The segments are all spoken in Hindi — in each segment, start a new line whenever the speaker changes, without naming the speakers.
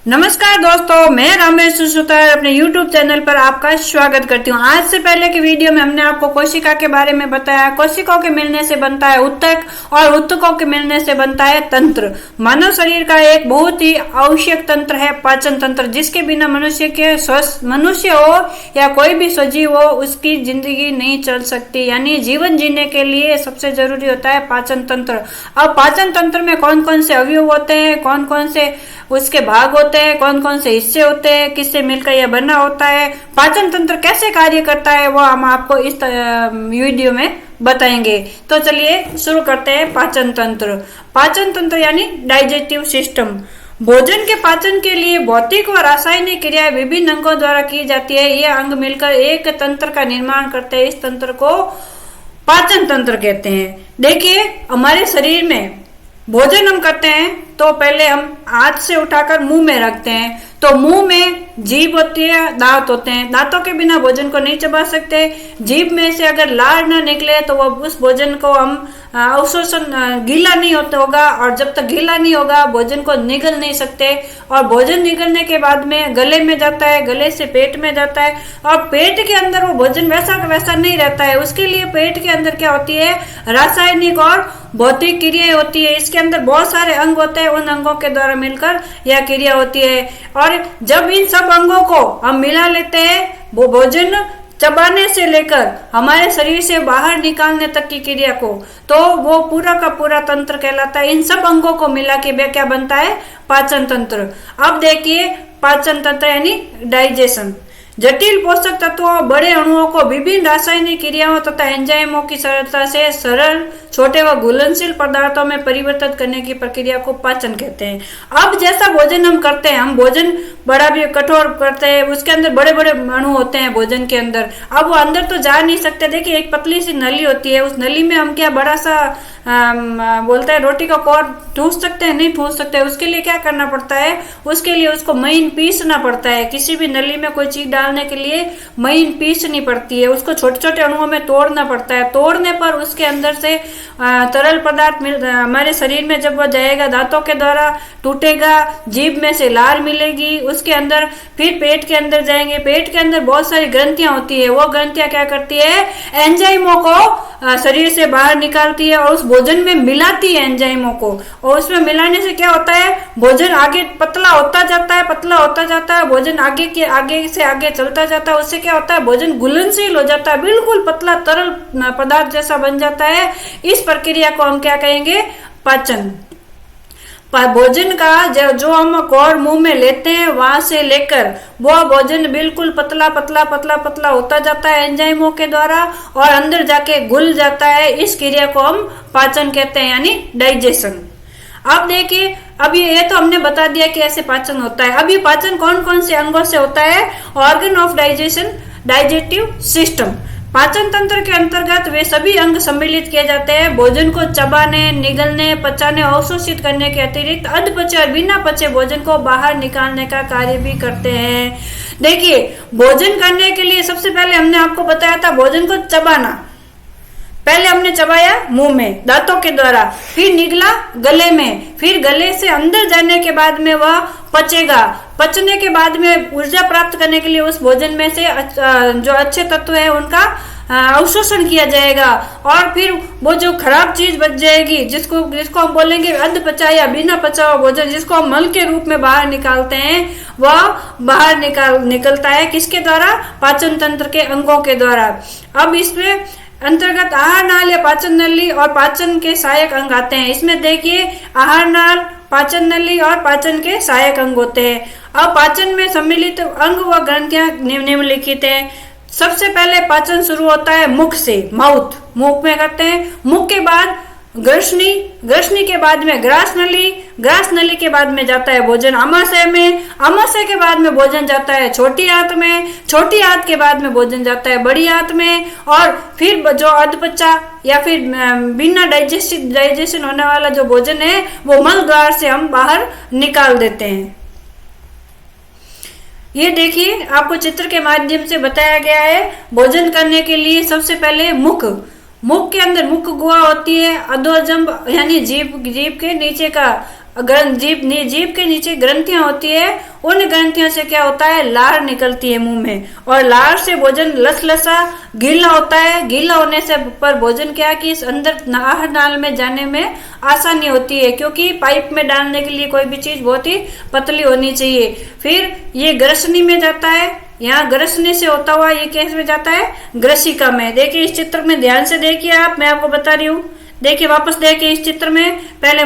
नमस्कार दोस्तों, मैं रमेश सुतार अपने YouTube चैनल पर आपका स्वागत करती हूँ। आज से पहले की वीडियो में हमने आपको कोशिका के बारे में बताया। कोशिकाओं के मिलने से बनता है ऊतक और ऊतकों के मिलने से बनता है तंत्र। मानव शरीर का एक बहुत ही आवश्यक तंत्र है पाचन तंत्र, जिसके बिना मनुष्य हो या कोई भी सजीव हो उसकी जिंदगी नहीं चल सकती। यानी जीवन जीने के लिए सबसे जरूरी होता है पाचन तंत्र। अब पाचन तंत्र में कौन कौन से अवयव होते हैं, कौन कौन से उसके भाग होते हैं, कौन कौन से हिस्से होते हैं, किससे मिलकर यह बना होता है, पाचन तंत्र कैसे कार्य करता है, वो हम आपको इस वीडियो में बताएंगे। तो चलिए शुरू करते हैं। पाचन तंत्र। पाचन तंत्र यानी डाइजेस्टिव सिस्टम। भोजन के पाचन के लिए भौतिक और रासायनिक क्रियाएं विभिन्न अंगों द्वारा की जाती है। ये अंग मिलकर एक तंत्र का निर्माण करते हैं। इस तंत्र को पाचन तंत्र कहते हैं। देखिए, हमारे शरीर में भोजन हम करते हैं तो पहले हम हाथ से उठाकर मुंह में रखते हैं। तो मुंह में जीभ होती है, दांत होते हैं। दांतों के बिना भोजन को नहीं चबा सकते। जीभ में से अगर लार न निकले तो वो उस भोजन को हम अवशोषण गीला नहीं होगा, और जब तक गीला नहीं होगा भोजन को निगल नहीं सकते। और भोजन निगलने के बाद में गले में जाता है, गले से पेट में जाता है, और पेट के अंदर वो भोजन वैसा का वैसा नहीं रहता है। उसके लिए पेट के अंदर क्या होती है, रासायनिक और भौतिक क्रियाएं होती है। इसके अंदर बहुत सारे अंग होते हैं, उन अंगों के द्वारा मिलकर यह क्रिया होती है। और जब इन सब अंगों को हम मिला लेते हैं, वो भोजन चबाने से लेकर हमारे शरीर से बाहर निकालने तक की क्रिया को, तो वो पूरा का पूरा तंत्र कहलाता है। इन सब अंगों को मिला के क्या बनता है, पाचन तंत्र। अब देखिए, पाचन तंत्र यानी डाइजेशन। जटिल पोषक तत्वों, बड़े अणुओं को विभिन्न रासायनिक क्रियाओं तथा एंजाइमों की सरलता से सरल, छोटे व घुलनशील पदार्थों में परिवर्तित करने की प्रक्रिया को पाचन कहते हैं। अब जैसा भोजन हम करते हैं, हम भोजन बड़ा भी कठोर करते हैं, उसके अंदर बड़े बड़े अणु होते हैं भोजन के अंदर। अब वो अंदर तो जा नहीं सकते। देखिए, एक पतली सी नली होती है, उस नली में हम क्या बड़ा सा बोलते हैं रोटी का कौर ठूस सकते हैं? नहीं ठूस सकते। उसके लिए क्या करना पड़ता है, उसके लिए उसको महीन पीसना पड़ता है। किसी भी नली में कोई चीज डालने के लिए महीन पीसनी पड़ती है, उसको छोटे छोटे अणुओं में तोड़ना पड़ता है। तोड़ने पर उसके अंदर से तरल पदार्थ हमारे शरीर में जब वह जाएगा, दांतों के द्वारा टूटेगा, जीभ में से लार मिलेगी, उसके अंदर फिर पेट के अंदर जाएंगे। पेट के अंदर बहुत सारी ग्रंथियां होती है। वो ग्रंथियां क्या करती है, एंजाइमों को शरीर से बाहर निकालती है और उस भोजन में मिलाती है एंजाइमों को। और उसमें मिलाने से क्या होता है, भोजन आगे पतला होता जाता है, पतला होता जाता है, भोजन आगे से आगे चलता जाता है। उससे क्या होता है, भोजन घुलनशील हो जाता है, बिल्कुल पतला तरल पदार्थ जैसा बन जाता है। इस प्रक्रिया को हम क्या कहेंगे, पाचन। भोजन का जो हम कौर मुंह में लेते हैं, वहां से लेकर वो भोजन बिल्कुल पतला पतला पतला पतला होता जाता है एंजाइमों के द्वारा, और अंदर जाके घुल जाता है। इस क्रिया को हम पाचन कहते हैं, यानी डाइजेशन। अब देखिए, अब ये तो हमने बता दिया कि ऐसे पाचन होता है। अब ये पाचन कौन कौन से अंगों से होता है, organ of digestion, digestive system. पाचन तंत्र के अंतर्गत वे सभी अंग सम्मिलित किए जाते हैं। भोजन को चबाने, निगलने, पचाने, अवशोषित करने के अतिरिक्त अधपचे और बिना पचे भोजन को बाहर निकालने का कार्य भी करते हैं। देखिए, भोजन करने के लिए सबसे पहले हमने आपको बताया था भोजन को चबाना। पहले हमने चबाया मुंह में दांतों के द्वारा, फिर निगला गले में, फिर गले से अंदर जाने के बाद में वह पचेगा। पचने के बाद में ऊर्जा प्राप्त करने के लिए उस भोजन में से जो अच्छे तत्व है उनका अवशोषण किया जाएगा, और फिर वो जो खराब चीज बच जाएगी, जिसको हम बोलेंगे अधपचा या बिना पचा हुआ भोजन, जिसको हम मल के रूप में बाहर निकालते हैं, वह बाहर निकलता है। किसके द्वारा, पाचन तंत्र के अंगों के द्वारा। अब इसमें अंतर्गत आहार नाल या पाचन नली और पाचन के सहायक अंग आते हैं। इसमें देखिए, आहार नाल, पाचन नली और पाचन के सहायक अंग होते हैं। अब पाचन में सम्मिलित अंग व ग्रंथियां निम्नलिखित हैं। सबसे पहले पाचन शुरू होता है मुख से, माउथ, मुख में करते हैं। मुख के बाद ग्रसनी, ग्रसनी के बाद में ग्रास नली, ग्रास नली के बाद में जाता है भोजन आमाशय में, आमाशय के बाद में भोजन जाता है छोटी आंत में, छोटी आंत के बाद में भोजन जाता है बड़ी आंत में, और फिर जो अधपचा या फिर बिना डाइजेशन होने वाला जो भोजन है वो मल द्वार से हम बाहर निकाल देते हैं। ये देखिए, आपको चित्र के माध्यम से बताया गया है। भोजन करने के लिए सबसे पहले मुख, मुख के अंदर मुख गुहा होती है, अधोजंब यानी जीभ के नीचे का जीभ के नीचे ग्रंथियां होती है, उन ग्रंथियों से क्या होता है, लार निकलती है मुंह में, और लार से भोजन लसलसा गीला होता है। गीला होने से पर भोजन क्या कि इस अंदर आहार नाल में जाने में आसानी होती है, क्योंकि पाइप में डालने के लिए कोई भी चीज बहुत ही पतली होनी चाहिए। फिर ये ग्रसनी में जाता है, यहाँ ग्रसनी से होता हुआ ये कैसे में जाता है, ग्रसिका में। देखिए इस चित्र में ध्यान से देखिए आप, मैं आपको बता रही हूँ। देखिए वापस देखिए इस चित्र में, पहले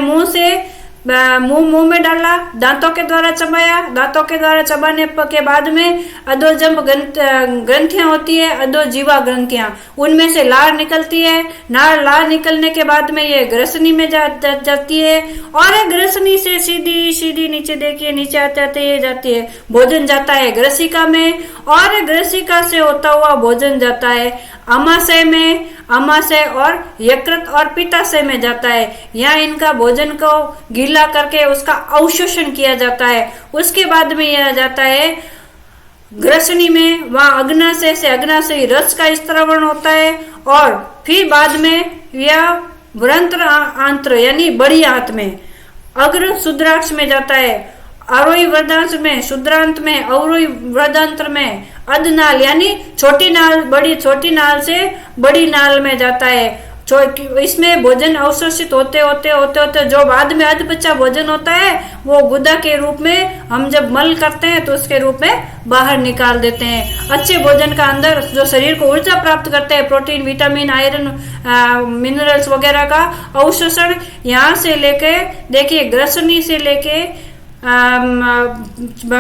मुंह में डाला, दांतों के द्वारा चबाया, दांतों के द्वारा चबाने के बाद में अधोजंब ग्रंथियां होती है, अधोजीवा ग्रंथियां, उनमें से लार निकलती है। लार निकलने के बाद में ये ग्रसनी में जाती है, और ग्रसनी से सीधी नीचे देखिए, नीचे आते आते ये जाती है, भोजन जाता है ग्रसिका में, और ग्रसिका से होता हुआ भोजन जाता है अमाशय में, अमाशय और यकृत और पित्ताशय में जाता है। यहाँ इनका भोजन को गीला करके उसका अवशोषण किया जाता है। उसके बाद में यह जाता है ग्रसनी में, वहां अग्नाशय से अग्नाशयी रस का स्त्रावण होता है, और फिर बाद में यह वृंत्र आंत्र यानी बड़ी आंत में, अग्र शुद्राक्ष में जाता है, आरोही वृद्धांश में, शुद्रांत में, अवरोही वृद्धांत्र में, अधनाल यानी छोटी नाल से बड़ी नाल में जाता है। इसमें भोजन अवशोषित होते होते जो बाद में अधपचा भोजन होता है, वो गुदा के रूप में हम जब मल करते हैं तो उसके रूप में बाहर निकाल देते हैं। अच्छे भोजन का अंदर जो शरीर को ऊर्जा प्राप्त करते हैं, प्रोटीन, विटामिन, आयरन, मिनरल्स वगैरह का अवशोषण यहाँ से लेके देखिए ग्रसनी से लेके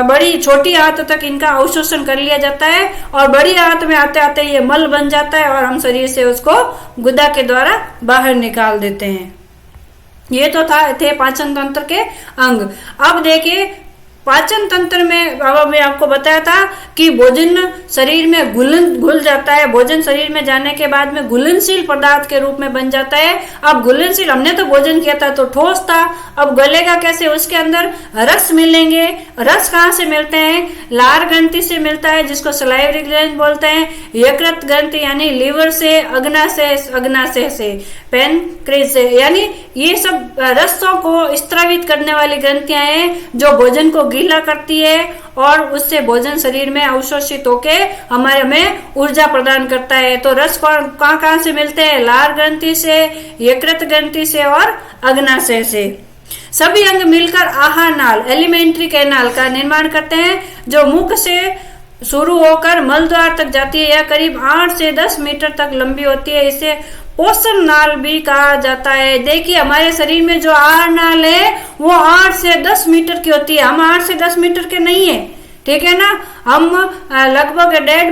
बड़ी छोटी आंत तक इनका अवशोषण कर लिया जाता है, और बड़ी आंत में आते आते ये मल बन जाता है, और हम शरीर से उसको गुदा के द्वारा बाहर निकाल देते हैं। ये तो थे पाचन तंत्र के अंग। अब देखिए पाचन तंत्र में अब मैं आपको बताया था कि भोजन शरीर में घुल जाता है, भोजन शरीर में जाने के बाद में घुलनशील पदार्थ के रूप में बन जाता है। अब घुलनशील, हमने तो भोजन किया था तो ठोस था, अब गलेगा कैसे, उसके अंदर रस मिलेंगे। रस कहाँ से मिलते हैं, लार ग्रंथि से मिलता है जिसको सलाइवरी ग्लैंड बोलते हैं, यकृत ग्रंथि यानी लीवर से, अग्नाशय से, पैनक्रीज से, यानी ये सब रसों को स्त्रावित करने वाली ग्रंथियां हैं जो भोजन को गीला करती है, और उससे भोजन शरीर में अवशोषित होके हमें ऊर्जा प्रदान करता है। तो रस कहाँ से मिलते हैं, लार ग्रंथि से, यकृत ग्रंथि से और अग्नाशय से। सभी अंग मिलकर आहार नाल, एलिमेंट्री कैनाल का निर्माण करते हैं, जो मुख से शुरू होकर मलद्वार तक जाती है। यह करीब 8 से 10 मीटर तक लंबी होती है। इसे पोषण नाल भी कहा जाता है। देखिए हमारे शरीर में जो आहार नाल है वो 8 से 10 मीटर की होती है। हम 8 से 10 मीटर के नहीं है, ठीक है ना, हम लगभग 1.5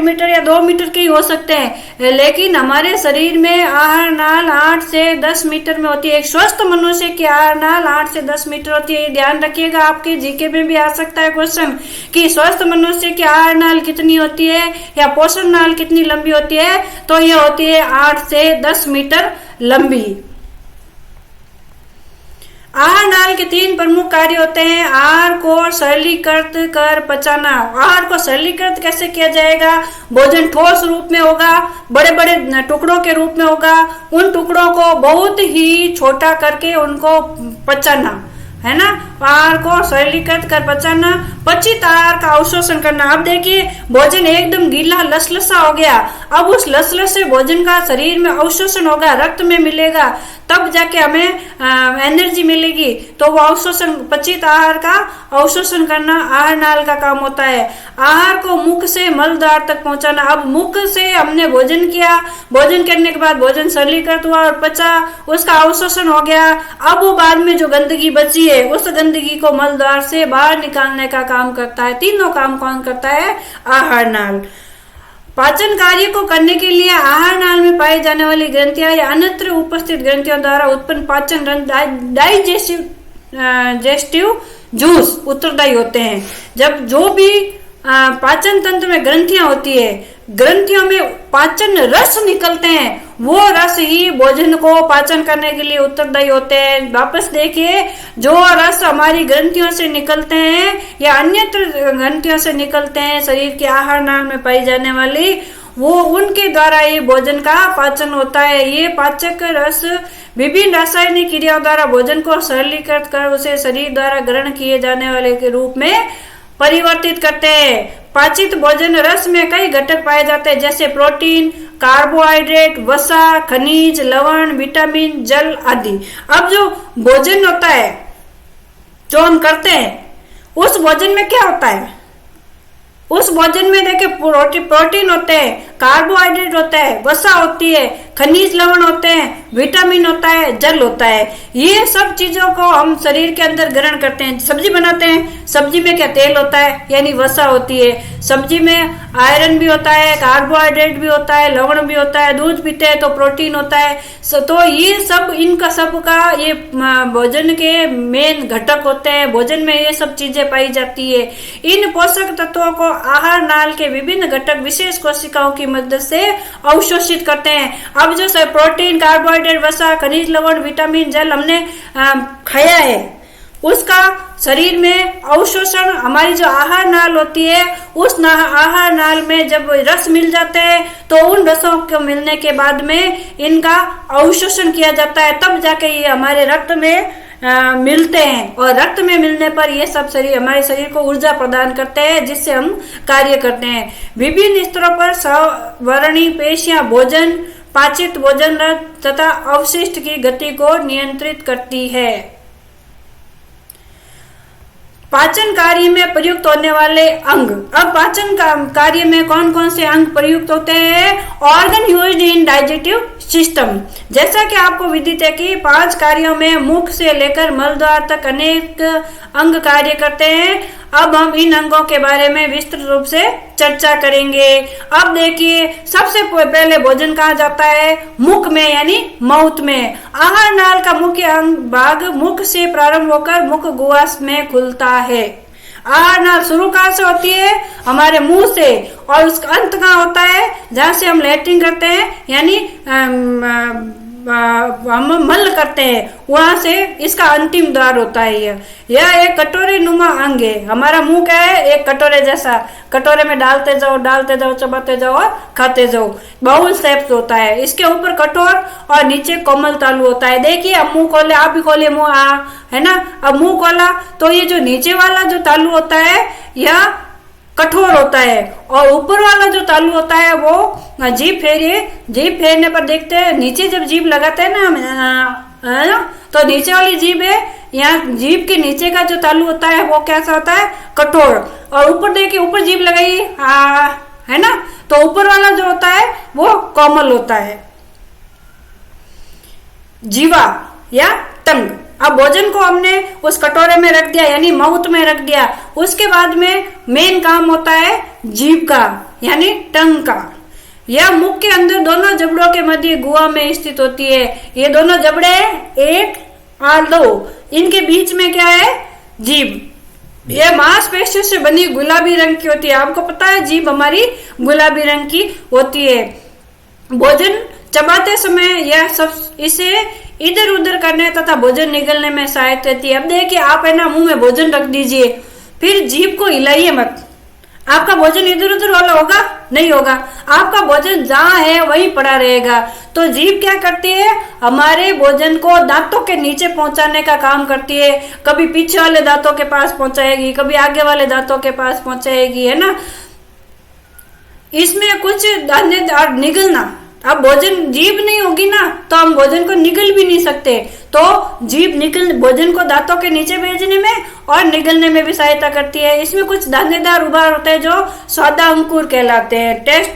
मीटर या 2 मीटर के ही हो सकते हैं, लेकिन हमारे शरीर में आहार नाल 8 से 10 मीटर में होती है। एक स्वस्थ मनुष्य की आहार नाल 8 से 10 मीटर होती है। ध्यान रखिएगा, आपके जीके में भी आ सकता है क्वेश्चन कि स्वस्थ मनुष्य की आहार नाल कितनी होती है या पोषण नाल कितनी लंबी होती है, तो ये होती है 8 से 10 मीटर लंबी। आहार नाल के 3 प्रमुख कार्य होते हैं। आहार को सरलीकृत कर पचाना। आहार को सरलीकृत कैसे किया जाएगा, भोजन ठोस रूप में होगा, बड़े बड़े टुकड़ों के रूप में होगा, उन टुकड़ों को बहुत ही छोटा करके उनको पचाना है ना। आहार को सरलीकृत कर पचाना, पचित आहार का अवशोषण करना। अब देखिए भोजन एकदम गीला लसलसा हो गया, अब उस लसलसे भोजन का शरीर में अवशोषण होगा, रक्त में मिलेगा, तब जाके हमें एनर्जी मिलेगी। तो वो अवशोषण, पचित आहार का अवशोषण करना आहार नाल का काम होता है। आहार को मुख से मलद्वार तक पहुंचाना। अब मुख से हमने भोजन किया, भोजन करने के बाद भोजन सरलीकृत हुआ और पचा, उसका अवशोषण हो गया। अब वो बाद में जो गंदगी बची है उस गंदगी को मलद्वार से बाहर निकालने का काम करता है। तीनों काम कौन करता है, आहार नाल। पाचन कार्य को करने के लिए आहार नाल में पाई जाने वाली ग्रंथियां या अन्यत्र उपस्थित ग्रंथियों द्वारा उत्पन्न पाचन डाइजेस्टिव जूस उत्तरदायी होते हैं। जब जो भी पाचन तंत्र में ग्रंथियां होती है, ग्रंथियों में पाचन रस निकलते हैं, वो रस ही भोजन को पाचन करने के लिए उत्तरदायी होते हैं। वापस देखिए, जो रस हमारी ग्रंथियों से निकलते हैं या अन्यत्र ग्रंथियों से निकलते हैं, शरीर के आहार नाल में पाई जाने वाली, वो उनके द्वारा ये भोजन का पाचन होता है। ये पाचक रस विभिन्न रासायनिक क्रियाओं द्वारा भोजन को सरलीकृत कर उसे शरीर द्वारा ग्रहण किए जाने वाले के रूप में परिवर्तित करते हैं। पाचित भोजन रस में कई घटक पाए जाते हैं, जैसे प्रोटीन, कार्बोहाइड्रेट, वसा, खनिज, लवण, विटामिन, जल आदि। अब जो भोजन होता है जो हम करते हैं, उस भोजन में क्या होता है? उस भोजन में देखिए प्रोटीन होते हैं, कार्बोहाइड्रेट होता है, वसा होती है, खनिज लवण होते हैं, विटामिन होता है, जल होता है। ये सब चीजों को हम शरीर के अंदर ग्रहण करते हैं। सब्जी बनाते हैं, सब्जी में क्या तेल होता है, यानी वसा होती है। सब्जी में आयरन भी होता है, कार्बोहाइड्रेट भी होता है, लवण भी होता है। दूध पीते हैं तो प्रोटीन होता है। तो ये सब इनका सबका ये भोजन के मेन घटक होते हैं। भोजन में ये सब चीजें पाई जाती है। इन पोषक तत्वों को आहार नाल के विभिन्न घटक विशेष कोशिकाओं की मदद से अवशोषित करते हैं। अब जो प्रोटीन, कार्बोहाइड्रेट, वसा, खनिज लवण, विटामिन, जल हमने खाया है, उसका शरीर में अवशोषण हमारी जो आहार नाल होती है, उस आहार नाल में जब रस मिल जाते हैं तो उन रसों को मिलने के बाद में इनका अवशोषण किया जाता है, तब जाके ये हमारे रक्त में मिलते हैं। और रक्त में मिलने पर ये सब हमारे शरीर को ऊर्जा प्रदान करते हैं, जिससे हम कार्य करते हैं। विभिन्न स्तरों पर सवर्णी पेशियां भोजन, पाचित भोजन तथा अवशिष्ट की गति को नियंत्रित करती है। पाचन कार्य में प्रयुक्त होने वाले अंग। अब पाचन कार्य में कौन कौन से अंग प्रयुक्त होते हैं? Organ used in digestive system. जैसा कि आपको विदित है कि 5 कार्यों में मुख से लेकर मलद्वार तक अनेक अंग कार्य करते हैं। अब हम इन अंगों के बारे में विस्तृत रूप से चर्चा करेंगे। अब देखिए, सबसे पहले भोजन कहाँ जाता है? मुख में, यानी माउथ में। आहार नाल का मुख्य अंग भाग मुख से प्रारंभ होकर मुख गुहा में खुलता है। आहार नाल शुरू कहाँ से होती है? हमारे मुंह से। और उसका अंत कहाँ होता है? जहाँ से हम लैट्रिन करते हैं, यानी हम मल करते हैं, वहां से इसका अंतिम द्वार होता है। यह एक कटोरे नुमा अंग है। हमारा मुंह क्या है? एक कटोरे जैसा। कटोरे में डालते जाओ, चबाते जाओ और खाते जाओ। बाउल शेप होता है। इसके ऊपर कठोर और नीचे कोमल तालु होता है। देखिए, अब मुंह खोले, आप भी खोलिए मुंह, है ना। अब मुंह खोला तो ये जो नीचे वाला जो तालु होता है यह कठोर होता है, और ऊपर वाला जो तालु होता है वो जीभ फेरिए। जीभ फेरने पर देखते हैं, नीचे जब जीभ लगाते हैं ना, तो नीचे वाली जीभ है, यहाँ जीभ के नीचे का जो तालु होता है वो कैसा होता है? कठोर। और ऊपर देखिए, ऊपर जीभ लगाई, है ना, तो ऊपर वाला जो होता है वो कोमल होता है। जीवा या टंग। अब भोजन को हमने उस कटोरे में रख दिया, यानी माउथ में रख दिया। उसके बाद में मेन काम होता है जीभ का, यानी टंग का। यह मुख के अंदर दोनों जबड़ों के मध्य गुहा में स्थित होती है। ये दोनों जबड़े 1 और 2, इनके बीच में क्या है? जीभ। यह मांसपेशियों से बनी गुलाबी रंग की होती है। आपको पता है जीभ हमारी गुलाबी रंग की होती है। भोजन चबाते समय यह सब इसे इधर उधर करने तथा भोजन निगलने में सहायता रहती है। अब देखिए, आप है ना, मुंह में भोजन रख दीजिए, फिर जीभ को हिलाइए मत। आपका भोजन इधर उधर वाला होगा? नहीं होगा। आपका भोजन जहाँ है वहीं पड़ा रहेगा। तो जीभ क्या करती है? हमारे भोजन को दांतों के नीचे पहुंचाने का काम करती है। कभी पीछे वाले दांतों के पास पहुंचाएगी, कभी आगे वाले दांतों के पास पहुंचाएगी, है ना। इसमें कुछ दानेदार निगलना। अब भोजन जीभ नहीं होगी ना, तो हम भोजन को निगल भी नहीं सकते। तो जीभ भोजन को दांतों के नीचे भेजने में और निगलने में भी सहायता करती है। इसमें कुछ दानेदार उभार होते हैं जो स्वादा अंकुर कहलाते हैं, टेस्ट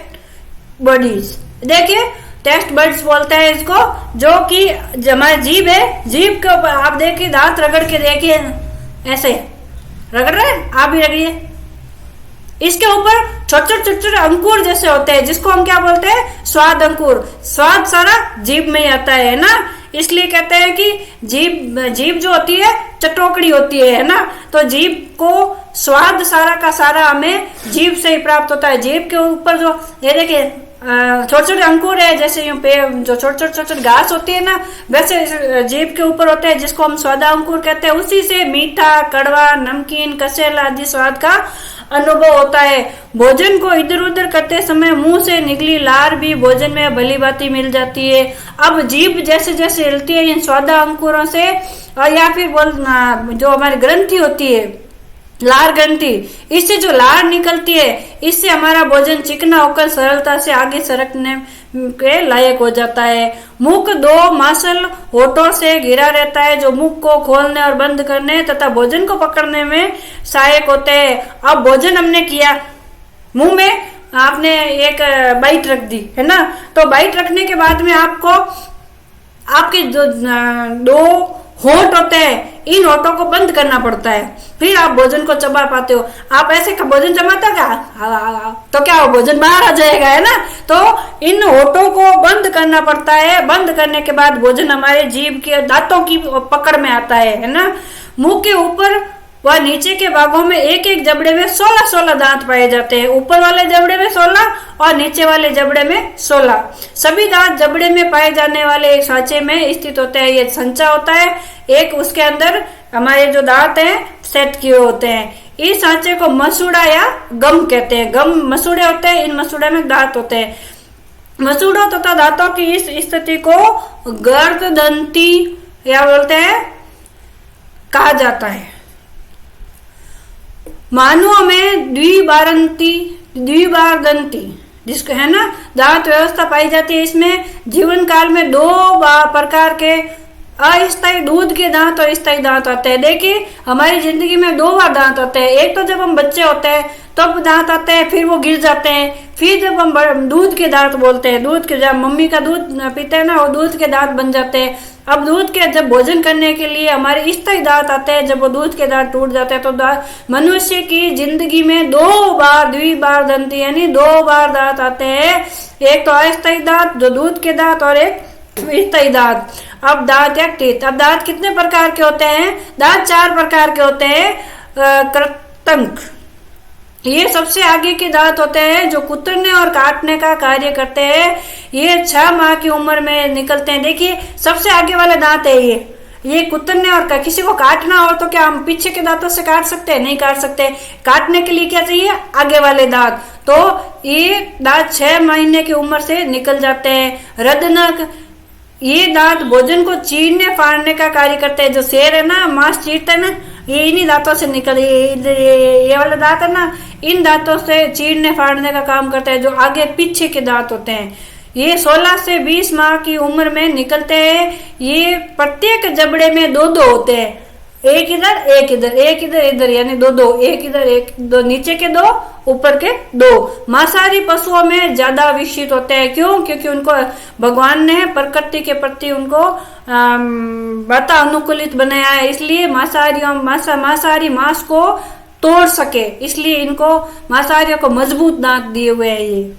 बडीज। देखिए, टेस्ट बड्स बोलते हैं इसको, जो कि हमारी जीभ है, जीभ के ऊपर आप देखिए, दांत रगड़ के देखिए, ऐसे रगड़ रहे हैं, आप भी रगड़िए। इसके ऊपर छोटे छोटे अंकुर जैसे होते हैं, जिसको हम क्या बोलते हैं? स्वाद अंकुर। स्वाद सारा जीभ में ही आता है ना, इसलिए कहते हैं कि जीभ जो होती है चटोकड़ी होती है ना। तो जीभ को स्वाद सारा का सारा हमें जीभ से ही प्राप्त होता है। जीभ के ऊपर जो, ये देखिए, छोटे छोटे अंकुर है, जैसे यूं पे जो छोटे छोटे घास होती है ना, वैसे जीभ के ऊपर होते हैं, जिसको हम स्वादा अंकुर कहते हैं। उसी से मीठा, कड़वा, नमकीन, कसेला आदि स्वाद का अनुभव होता है। भोजन को इधर उधर करते समय मुंह से निकली लार भी भोजन में भली भांति मिल जाती है। अब जीभ जैसे जैसे हिलती है इन स्वादा अंकुरों से, और या फिर जो हमारी ग्रंथि होती है, लार ग्रंथि, इससे जो लार निकलती है, इससे हमारा भोजन चिकना होकर सरलता से आगे सरकने के लायक हो जाता है। मुख दो मांसल होठों से घिरा रहता है, जो मुख को खोलने और बंद करने तथा भोजन को पकड़ने में सहायक होते हैं। अब भोजन हमने किया, मुंह में आपने एक बाइट रख दी है ना, तो बाइट रखने के बाद में आपको आपके जो दो होठ होते हैं, इन होठों को बंद करना पड़ता है, फिर आप भोजन को चबा पाते हो। आप ऐसे भोजन चबाता क्या तो क्या हो, भोजन बाहर आ जाएगा है ना। तो इन होठों को बंद करना पड़ता है। बंद करने के बाद भोजन हमारे जीभ के दांतों की पकड़ में आता है ना। मुंह के ऊपर व नीचे के भागों में एक एक जबड़े में 16-16 दांत पाए जाते हैं। ऊपर वाले जबड़े में 16 और नीचे वाले जबड़े में 16। सभी दांत जबड़े में पाए जाने वाले एक सांचे में स्थित होते हैं। ये संचा होता है एक, उसके अंदर हमारे जो दांत हैं सेट किए होते हैं। इस सांचे को मसूड़ा या गम कहते हैं। गम मसूड़े होते हैं, इन मसूड़े में दांत होते हैं। मसूड़ों तथा दांतों की इस स्थिति को गर्ददंती या बोलते हैं कहा जाता है। मानवों में द्विबारदंती जिसको है ना दांत व्यवस्था पाई जाती है। इसमें जीवन काल में 2 प्रकार के अस्थायी दूध के दांत और स्थायी दांत आते हैं। देखिए हमारी जिंदगी में 2 बार दांत आते हैं। एक तो जब हम बच्चे होते हैं तब दांत आते हैं, फिर वो गिर जाते हैं। फिर जब हम दूध के दांत बोलते हैं, दूध के जब मम्मी का दूध पीते हैं ना, वो दूध के दांत बन जाते हैं। अब दूध के जब भोजन करने के लिए हमारे स्थायी दांत आते हैं, जब वो दूध के दांत टूट जाते हैं तो मनुष्य की जिंदगी में 2 बार द्विबारदंती यानी 2 बार दांत आते हैं। एक तो अस्थायी दांत जो दूध के दांत और एक स्थायी दांत। अब दांत या टीथ। अब दांत कितने प्रकार के होते हैं? दांत 4 प्रकार के होते हैं। कृंतक, ये सबसे आगे के दांत होते हैं जो कुतरने और काटने का कार्य करते हैं। ये 6 माह की उम्र में निकलते हैं। देखिए सबसे आगे वाले दांत है ये कुतरने और किसी को काटना हो तो क्या हम पीछे के दांतों से काट सकते हैं? नहीं काट सकते। काटने के लिए क्या चाहिए? आगे वाले दांत। तो ये दांत 6 महीने की उम्र से निकल जाते हैं। रदनक, ये दांत भोजन को चीरने फाड़ने का कार्य करते हैं। जो शेर है ना, मांस चीरता है ना, ये इन्हीं दांतों से निकल, ये वाला दांत है ना, इन दांतों से चीरने फाड़ने का काम करता है। जो आगे पीछे के दांत होते हैं ये 16 से 20 माह की उम्र में निकलते हैं। ये प्रत्येक जबड़े में 2-2 होते हैं, एक इधर एक इधर, एक इधर इधर, यानी 2-2, एक इधर एक, 2 नीचे के 2 ऊपर के 2। मांसाहारी पशुओं में ज्यादा विकसित होते हैं। क्यों? क्योंकि उनको भगवान ने प्रकृति के प्रति उनको अनुकूलित बनाया है, इसलिए मांसाहारी मांस को तोड़ सके, इसलिए इनको मांसाहारियों को मजबूत दांत दिए हुए हैं। ये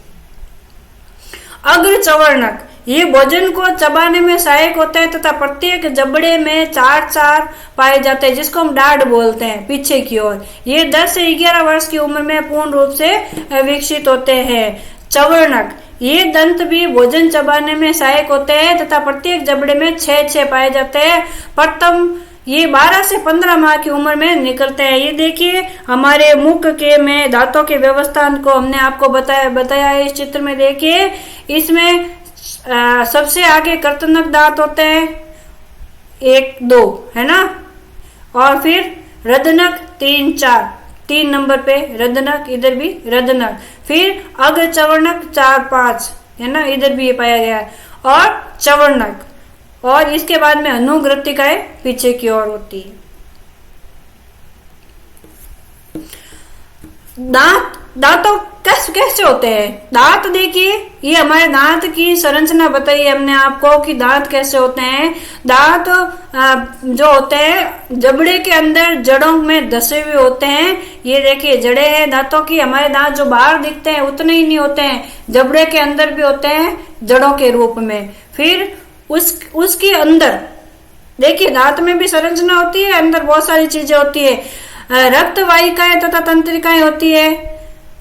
अग्र चवर्णक, ये भोजन को चबाने में सहायक होते हैं तथा प्रत्येक जबड़े में 4-4 पाए जाते हैं, जिसको हम डाढ़ बोलते हैं पीछे की ओर। ये 10 से 11 वर्ष की उम्र में पूर्ण रूप से विकसित होते हैं। चवर्णक, ये दंत भी भोजन चबाने में सहायक होते हैं तथा प्रत्येक जबड़े में 6-6 पाए जाते हैं। प्रथम ये 12 से 15 माह की उम्र में निकलते हैं। ये देखिए हमारे मुख के में दांतों के व्यवस्था को हमने आपको बताया है इस चित्र में। देखिए इसमें सबसे आगे कर्तनक दांत होते हैं 1-2 है ना, और फिर रदनक 3-4, 3 नंबर पे रदनक, इधर भी रदनक, फिर अग्र चवर्णक 4-5 है ना, इधर भी ये पाया गया है, और चवर्णक, और इसके बाद में अनुग्रतिकाएं पीछे की ओर होती है। दांतों कैसे होते हैं? दांत देखिए, ये हमारे दांत की संरचना बताई है हमने आपको कि दांत कैसे होते हैं। दांत जो होते हैं जबड़े के अंदर जड़ों में धसे हुए होते हैं। ये देखिए जड़ें हैं दांतों की। हमारे दांत जो बाहर दिखते हैं उतने ही नहीं होते हैं, जबड़े के अंदर भी होते हैं जड़ों के रूप में। फिर उसके अंदर देखिए दांत में भी संरचना होती है, अंदर बहुत सारी चीजें होती है। रक्त वाहिकाएं तथा तंत्रिकाएं होती है।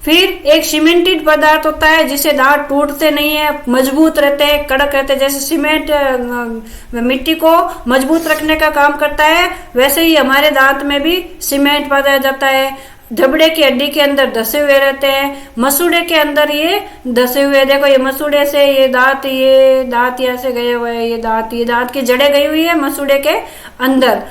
फिर एक सीमेंटेड पदार्थ होता है जिससे दांत टूटते नहीं है, मजबूत रहते हैं, कड़क रहते हैं। जैसे सीमेंट मिट्टी को मजबूत रखने का काम करता है, वैसे ही हमारे दांत में भी सीमेंट पाया जाता है। धबड़े की हड्डी के अंदर धसे हुए रहते हैं, मसूड़े के अंदर ये धसे हुए, देखो ये मसूड़े से ये दांत ऐसे गए हुए हैं, ये दांत की जड़ें गई हुई है मसूड़े के अंदर।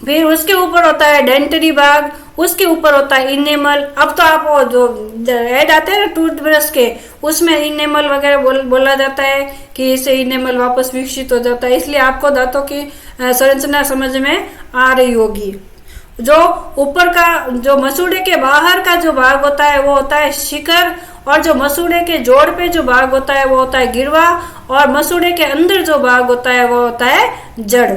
फिर उसके ऊपर होता है डेंटरी भाग, उसके ऊपर होता है इनेमल। अब तो आप जो ऐड आते हैं ना टूथब्रश के, उसमें इनेमल वगैरह बोला जाता है कि इससे इनेमल वापस विकसित हो जाता है, इसलिए आपको दांतों की संरचना समझ में आ रही होगी। जो ऊपर का, जो मसूड़े के बाहर का जो भाग होता है वो होता है शिखर, और जो मसूड़े के जोड़ पे जो भाग होता है वो होता है गिरवा, और मसूड़े के अंदर जो भाग होता है वो होता है जड़।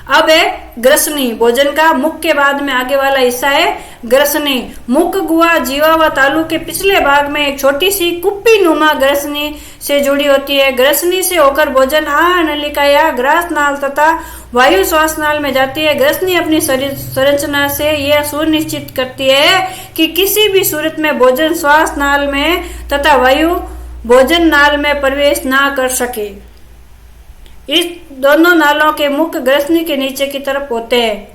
अब है ग्रसनी, भोजन का मुख के बाद में आगे वाला हिस्सा है ग्रसनी। मुख, गुहा, जीवा व तालु के पिछले भाग में एक छोटी सी कुप्पी नुमा ग्रसनी से जुड़ी होती है। ग्रसनी से होकर भोजन आहार नलिका या ग्रास नाल तथा वायु श्वास नाल में जाती है। ग्रसनी अपनी संरचना से यह सुनिश्चित करती है कि किसी भी सूरत में भोजन श्वास नाल में तथा वायु भोजन नाल में प्रवेश ना कर सके। इस दोनों नालों के मुख ग्रसनी के नीचे की तरफ होते हैं।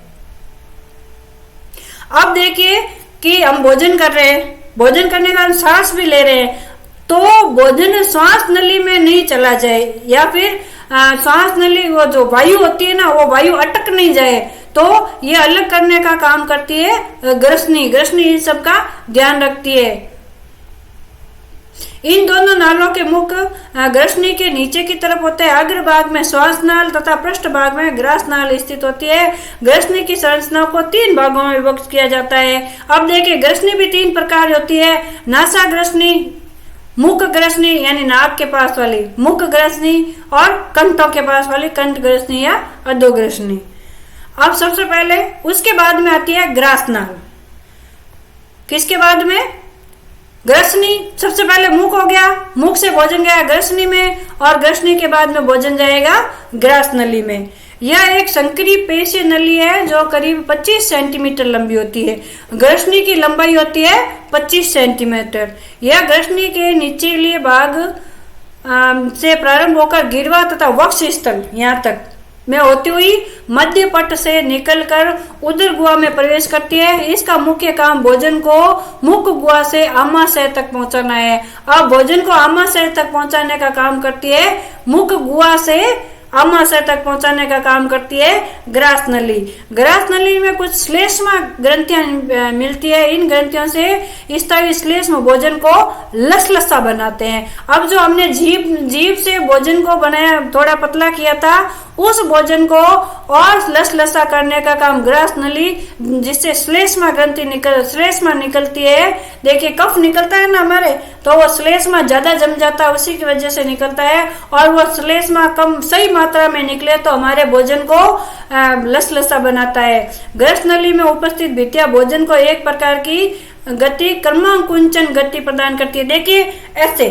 अब देखिए कि हम भोजन कर रहे हैं, भोजन करने का हम सांस भी ले रहे हैं, तो भोजन श्वास नली में नहीं चला जाए, या फिर श्वास नली वो जो वायु होती है ना, वो वायु अटक नहीं जाए, तो ये अलग करने का काम करती है ग्रसनी। ग्रसनी इन सब का ध्यान रखती है। इन दोनों नालों के मुख ग्रसनी के नीचे की तरफ होते हैं। अग्र भाग में श्वास नाल तथा पृष्ठ भाग में ग्रास नाल स्थित होती है। ग्रसनी की संरचना को 3 भागों में विभक्त किया जाता है। अब देखिए ग्रसनी भी 3 प्रकार होती है, नासा ग्रसनी, मुख ग्रसनी यानी नाक के पास वाली मुख ग्रसनी, और कंठों के पास वाली कंठ ग्रसनी या अधोग्रसनी। अब सबसे पहले उसके बाद में आती है ग्रास नाल। किसके बाद में? ग्रसनी। सबसे पहले मुख हो गया, मुख से भोजन गया ग्रसनी में, और ग्रसनी के बाद में भोजन जाएगा ग्रास नली में। यह एक संकरी पेशीय नली है जो करीब 25 सेंटीमीटर लंबी होती है। ग्रसनी की लंबाई होती है 25 सेंटीमीटर। यह ग्रसनी के निचले भाग से प्रारंभ होकर गिरवा तथा वक्ष स्थल यहाँ तक में होती हुई मध्य पट से निकलकर उदर गुहा में प्रवेश करती है। इसका मुख्य काम भोजन को मुख गुहा से आमाशय तक पहुंचाना है। अब भोजन को आमाशय तक पहुंचाने का काम करती है मुख गुहा से आमाशय तक पहुंचाने का काम करती है ग्रास नली। ग्रास नली में कुछ श्लेष्मा ग्रंथियां मिलती है। इन ग्रंथियों से स्तरीय श्लेष्म भोजन को लसलसा बनाते हैं। अब जो हमने जीभ से भोजन को बनाया, थोड़ा पतला किया था, उस भोजन को और लसलसा करने का काम ग्रास नली, जिससे श्लेष्मा निकलती है। देखिए कफ निकलता है ना हमारे, तो वो श्लेष्मा ज्यादा जम जाता है, उसी की वजह से निकलता है। और वो श्लेष्मा कम सही मात्रा में निकले तो हमारे भोजन को लसलसा बनाता है। ग्रस नली में उपस्थित भित्तियां भोजन को एक प्रकार की गति, क्रमांकुंचन गति प्रदान करती है। देखिए ऐसे,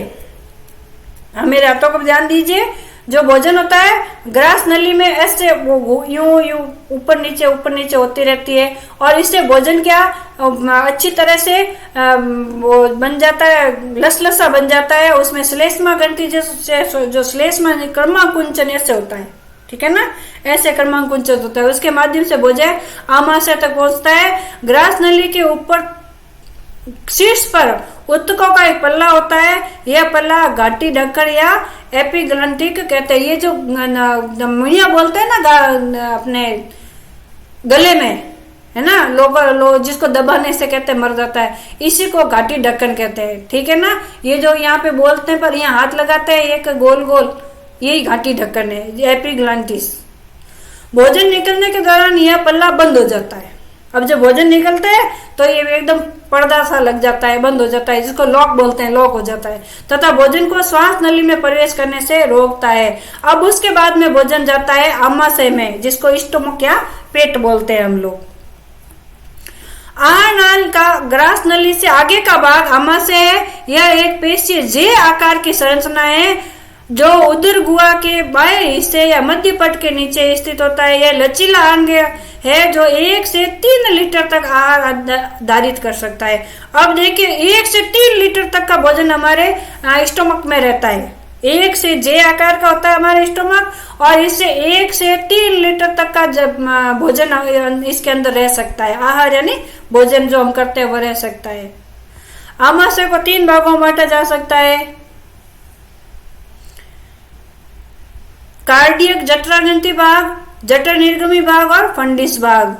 मेरे हाथों को ध्यान दीजिए, जो भोजन होता है ग्रास नली में ऐसे वो यूं ऊपर नीचे होती रहती है, और इससे भोजन क्या अच्छी तरह से वो बन जाता है, लसलसा बन जाता है। उसमें श्लेष्मा ग्रंथि जो श्लेष्मा क्रमांकुंचन ऐसे होता है, ठीक है ना, ऐसे क्रमांकुंचन होता है, उसके माध्यम से भोजन आमाशय तक पहुंचता है। ग्रास नली के ऊपर शीर्ष पर उत्तकों का एक पल्ला होता है। यह पल्ला घाटी ढक्कन या एपिग्लंटिक कहते हैं। ये जो मुनिया बोलते हैं ना अपने गले में, है ना, लोग जिसको दबाने से कहते हैं मर जाता है, इसी को घाटी ढक्कन कहते हैं, ठीक है ना। ये जो यहाँ पे बोलते हैं पर यहाँ हाथ लगाते हैं एक गोल गोल, यही घाटी ढक्कन है, एपिग्लंटिस। भोजन निकलने के दौरान यह पल्ला बंद हो जाता है। अब जब भोजन निकलता है तो ये एकदम पर्दा सा लग जाता है, बंद हो जाता है, जिसको लॉक बोलते हैं, लॉक हो जाता है, तथा भोजन को श्वास नली में प्रवेश करने से रोकता है। अब उसके बाद में भोजन जाता है आमाशय में, जिसको स्टोमक या पेट बोलते हैं हम लोग। आहार नाल का ग्रास नली से आगे का भाग आमाशय है। यह एक पेशीय जे आकार की संरचना है। जो उदर गुहा के बाएं हिस्से या मध्य पट के नीचे स्थित होता है। यह लचीला अंग है जो 1 से 3 लीटर तक आहार धारित कर सकता है। अब देखिए 1 से 3 लीटर तक का भोजन हमारे स्टोमक में रहता है। 1 से जे आकार का होता है हमारे स्टोमक, और इससे 1 से 3 लीटर तक का भोजन इसके अंदर रह सकता है। आहार यानी भोजन जो हम करते हैं वो रह सकता है। आमाशय को 3 भागों में बांटा जा सकता है। कार्डियक जठराग्रंथि भाग, जठर निर्गमी भाग और फंडिस भाग।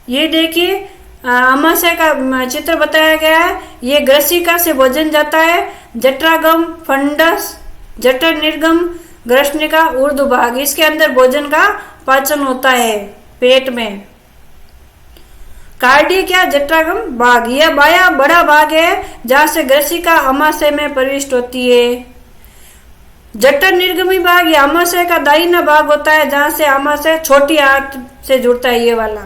ये देखिए आमाशय का चित्र बताया गया है। ये ग्रसिका से भोजन जाता है। जठरागम, फंडस, जठर निर्गम, ग्रसनिका, ऊर्ध्व भाग, इसके अंदर भोजन का पाचन होता है पेट में। कार्डियक या जठरागम भाग, यह बाया बड़ा भाग है जहां से ग्रसिका आमाशय में प्रविष्ट होती है। जठर निर्गमी भाग ये आमाशय का दाहिना भाग होता है जहां से आमाशय छोटी आंत से जुड़ता है। ये वाला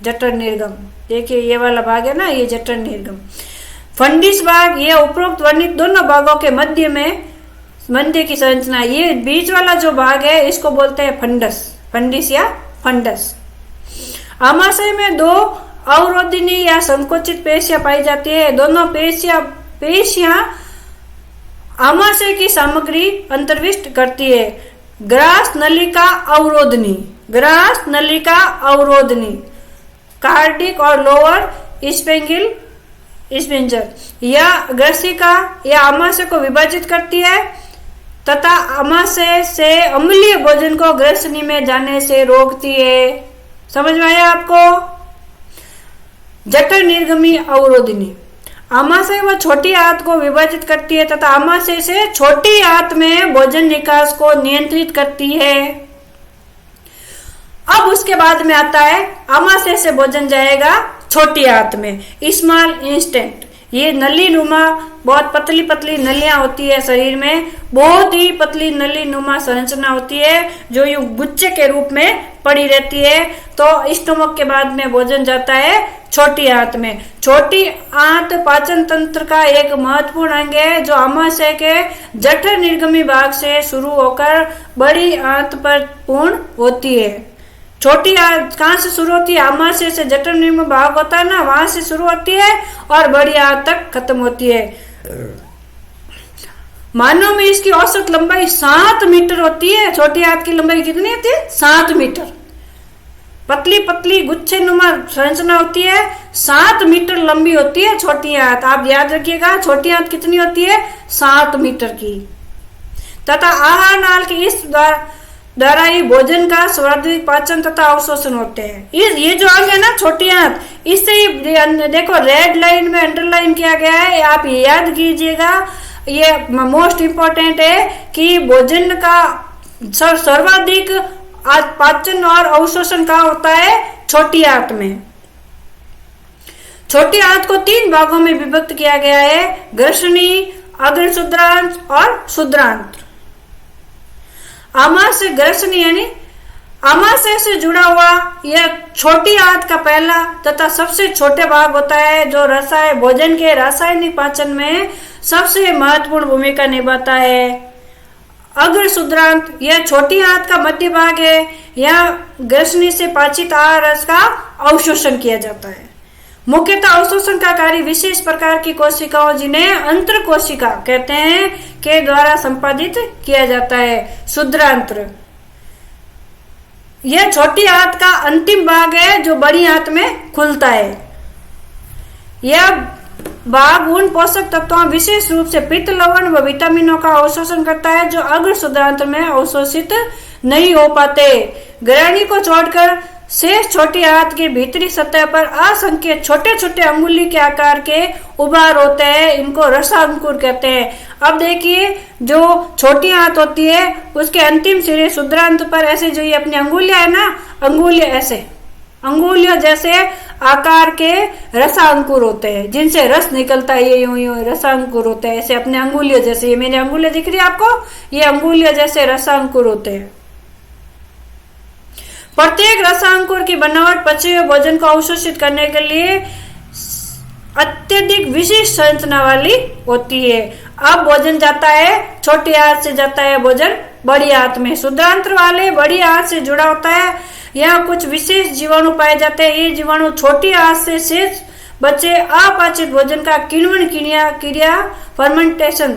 जठर निर्गम, देखिए ये वाला भाग है ना, ये जठर निर्गम। फंडिस भाग ये उपरोक्त वर्णित दोनों भागों के मध्य की संरचना। ये बीच वाला जो भाग है इसको बोलते हैं फंडस, फंडिस या फंडस। आमाशय में 2 अवरोधिनी या संकोचित पेशियां पाई जाती है। दोनों पेशियां आमाशय की सामग्री अंतर्विष्ट करती है। ग्रास नलिका अवरोधनी, ग्रास नलिका अवरोधनी, कार्डिक और लोअर स्पिंजर यह ग्रसिका या आमाशय को विभाजित करती है तथा आमाशय से अम्लीय भोजन को ग्रसनी में जाने से रोकती है। समझ में आया आपको? जठर निर्गमी अवरोधिनी, आमाशय व छोटी आंत को विभाजित करती है तथा आमाशय से छोटी आंत में भोजन निकास को नियंत्रित करती है। अब उसके बाद में आता है आमाशय से भोजन जाएगा छोटी आंत में, स्मॉल इंस्टेंट। ये नली नुमा बहुत पतली पतली नलियां होती है शरीर में, बहुत ही पतली नली नुमा संरचना होती है जो यू गुच्छे के रूप में पड़ी रहती है। तो स्टोमक के बाद में भोजन जाता है छोटी आंत में। छोटी आंत पाचन तंत्र का एक महत्वपूर्ण अंग है जो आमाशय के जठर निर्गमी भाग से शुरू होकर बड़ी आंत पर पूर्ण होती है। छोटी आंत कहाँ से शुरू होती है? आमाशय से जठर निर्गमी भाग होता है ना, वहां से शुरू होती है और बड़ी आंत तक खत्म होती है। मानव में इसकी औसत लंबाई 7 मीटर होती है। छोटी आंत की लंबाई कितनी होती है? 7 मीटर। पतली पतली गुच्छे नुमा संरचना होती है, 7 मीटर लंबी होती है छोटी आंत। आप याद रखिएगा छोटी आंत कितनी होती है? 7 मीटर की। तथा आहार नाल के इस द्वारा ही भोजन का स्वाभाविक पाचन तथा अवशोषण होते हैं। ये जो अंग है ना छोटी आंत, इससे ही देखो रेड लाइन में अंडरलाइन किया गया है, आप याद कीजिएगा। ये मोस्ट इम्पोर्टेंट है कि भोजन का सर्वाधिक पाचन और अवशोषण कहाँ होता है? छोटी आंत में। छोटी आंत को 3 भागों में विभक्त किया गया है, ग्रसनी, अग्र शुद्रांश और शुद्रांत्र। आमाशय ग्रसनी यानी आमाशय से जुड़ा हुआ यह छोटी आंत का पहला तथा सबसे छोटे भाग होता है जो भोजन के रासायनिक पाचन में सबसे महत्वपूर्ण भूमिका निभाता है। अग्र शुद्रांत यह छोटी आंत का मध्य भाग है। यह ग्रसनी से पाचित आहार रस का अवशोषण किया जाता है। मुख्यतः अवशोषण का कार्य विशेष प्रकार की कोशिकाओं जिन्हें अंतर कोशिका कहते हैं के द्वारा संपादित किया जाता है। शुद्रांत्र यह छोटी आंत का अंतिम भाग है जो बड़ी आंत में खुलता है। यह भाग उन पोषक तत्वों विशेष रूप से पित्त, लवण व विटामिनों का अवशोषण करता है जो अग्र शुद्रांत्र में अवशोषित नहीं हो पाते। ग्रहणी को छोड़कर शेष छोटी आंत की भीतरी सतह पर असंख्य छोटे छोटे अंगुली के आकार के उभार होते हैं, इनको रसांकुर कहते हैं। अब देखिए जो छोटी आंत होती है उसके अंतिम सिरे शुद्रांत पर ऐसे जो ये अपनी अंगुलियां है ना, अंगुलियां ऐसे अंगुलियों जैसे आकार के रसांकुर होते हैं जिनसे रस निकलता है। ये यूं रसांकुर होते हैं ऐसे अपने अंगुलियों जैसे। ये मेरी अंगुलियां दिख रही है आपको, ये अंगुलियों जैसे रसांकुर होते हैं। प्रत्येक रसांकुर की बनावट पचे हुए भोजन को अवशोषित करने के लिए अत्यधिक विशिष्ट संरचना वाली होती है। अब भोजन जाता है छोटी आंत से, जाता है भोजन बड़ी आंत में। क्षुद्रांत्र वाले बड़ी आंत से जुड़ा होता है। यहाँ कुछ विशेष जीवाणु पाए जाते हैं। ये जीवाणु छोटी आंत से शेष बचे अपाचित भोजन का किण्वन क्रिया फर्मेंटेशन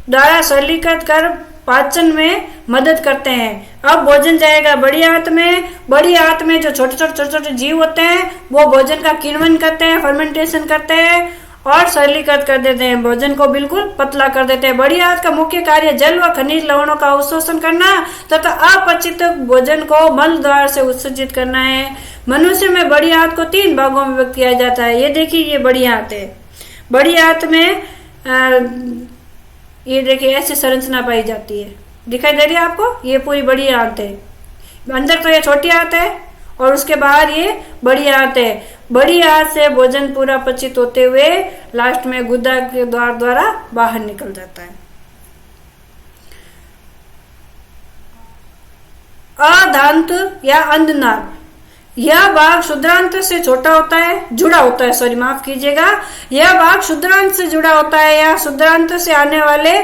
द्वारा सरलीकृत कर पाचन में मदद करते हैं। अब भोजन जाएगा बड़ी आंत में। बड़ी आंत में जो छोटे छोटे जीव होते हैं वो भोजन का किण्वन करते हैं, फर्मेंटेशन करते हैं और सरलीकृत कर देते हैं, भोजन को बिल्कुल पतला कर देते हैं। बड़ी आंत का मुख्य कार्य जल व खनिज लवणों का अवशोषण करना तथा अपचित भोजन को मल द्वार से उत्सर्जित करना है। मनुष्य में बड़ी आंत को 3 भागों में व्यक्त किया जाता है। ये देखिए, ये बड़ी आंत है। बड़ी आंत में ये देखिए ऐसी संरचना पाई जाती है, दिखाई दे रही है आपको? ये पूरी बड़ी आंत है। अंदर तो ये छोटी आंत है और उसके बाहर ये बड़ी आंत है। बड़ी आंत से भोजन पूरा पचित होते हुए लास्ट में गुदा के द्वारा बाहर निकल जाता है। अदांत या अंधनाल, यह भाग क्षुद्रांत से छोटा होता है, जुड़ा होता है, सॉरी माफ कीजिएगा। यह भाग क्षुद्रांत से जुड़ा होता है या क्षुद्रांत से आने वाले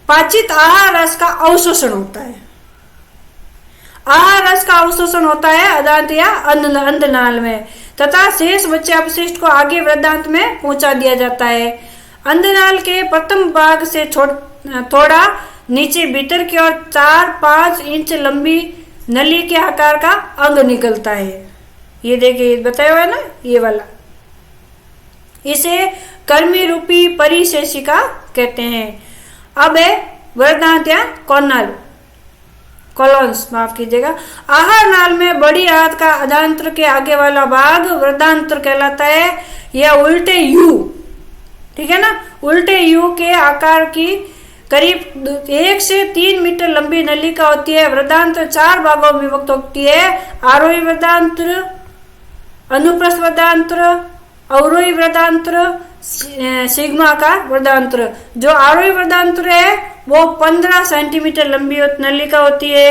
पाचित आहार रस का अवशोषण होता है। आहार रस का अवशोषण होता है अदांत या अंधनाल में तथा शेष बचे अपशिष्ट को आगे वृद्धांत में पहुंचा दिया जाता है। अंधनाल के प्रथम भाग से थोड़ा नीचे भीतर की ओर 4-5 इंच लंबी नली के आकार का अंग निकलता है। ये देखिए बताया हुआ है ना, ये वाला। इसे कर्मी रूपी परिशेषिका कहते हैं। अब है वृद्धांत या कॉलोन्स, माफ कीजिएगा। आहार नाल में बड़ी आंत का अदांत्र के आगे वाला भाग वृद्धांत्र कहलाता है। यह उल्टे यू, ठीक है ना, उल्टे यू के आकार की करीब 1 से 3 मीटर लंबी नलिका होती है। वृद्धांत्र 4 भागों में विभक्त होती है। आरोही वृद्धांत्र, अनुप्रस्थ वृद्धांत्र, अवरोही वृद्धांत्र, सिग्माकार वृद्धांत्र। जो आरोही वृद्धांत्र है वो 15 सेंटीमीटर लंबी नलिका होती है।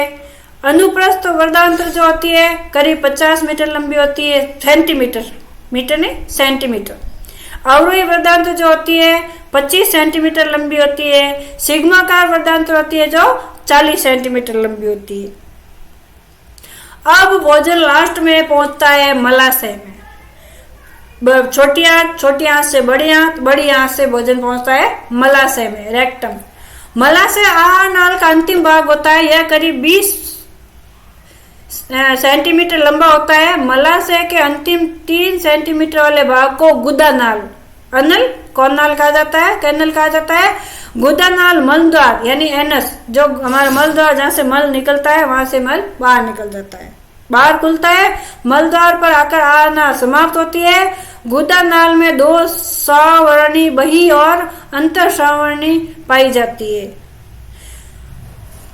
अनुप्रस्थ वृद्धांत्र जो होती है करीब 50 मीटर लंबी होती है, सेंटीमीटर, मीटर नहीं सेंटीमीटर। अवरोही वृद्धांत्र जो होती है 25 सेंटीमीटर लंबी होती है। सिग्माकार वृद्धांत्र होती है जो 40 सेंटीमीटर लंबी होती है। अब भोजन लास्ट में पहुंचता है मलाशय में। छोटी आंत से बड़ी आंत से भोजन पहुंचता है मलाशय में, रेक्टम। मलाशय आहार नाल का अंतिम भाग होता है। यह करीब 20 सेंटीमीटर लंबा होता है। मलाशय के अंतिम 3 सेंटीमीटर वाले भाग को गुदानाल, अनल कॉर्नल कहा जाता है, कैनल कहा जाता है। गुदानाल मलद्वार यानी एनस, जो हमारा मलद्वार जहाँ से मल निकलता है वहां से मल बाहर निकल जाता है, बाहर खुलता है। मलद्वार पर आकर आना समाप्त होती है। गुदानाल में 2 सावर्णी बही और अंतर सावर्णी पाई जाती है।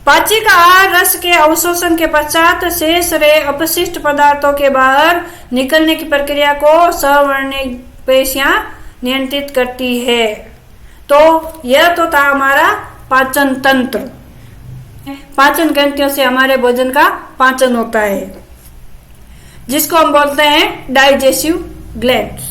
पाचिका आहार रस के अवशोषण के पश्चात शेष रहे अपशिष्ट पदार्थों के बाहर निकलने की प्रक्रिया को सवर्णी पेशियां नियंत्रित करती है। तो यह तो था हमारा पाचन तंत्र। पाचन ग्रंथियों से हमारे भोजन का पाचन होता है, जिसको हम बोलते हैं डाइजेस्टिव ग्लैंड्स।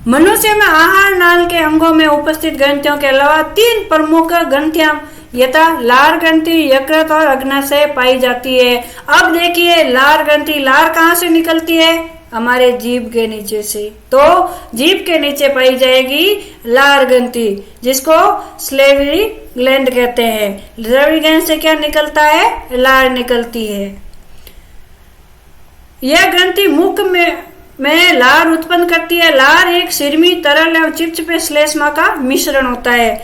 मनुष्य में आहार नाल के अंगों में उपस्थित ग्रंथियों के अलावा 3 प्रमुख ग्रंथियां यथा लार ग्रंथि, यकृत और अग्नाशय पाई जाती है। अब देखिए लार ग्रंथि, लार कहाँ से निकलती है? हमारे जीभ के नीचे से। तो जीभ के नीचे पाई जाएगी लार ग्रंथि, जिसको स्लेवरी ग्लैंड कहते हैं। स्लेवरी ग्लैंड से क्या निकलता है? लार निकलती है। यह ग्रंथि मुख में लार उत्पन्न करती है। लार एक सिरमी, तरल एवं चिपचिपे श्लेष्मा का मिश्रण होता है।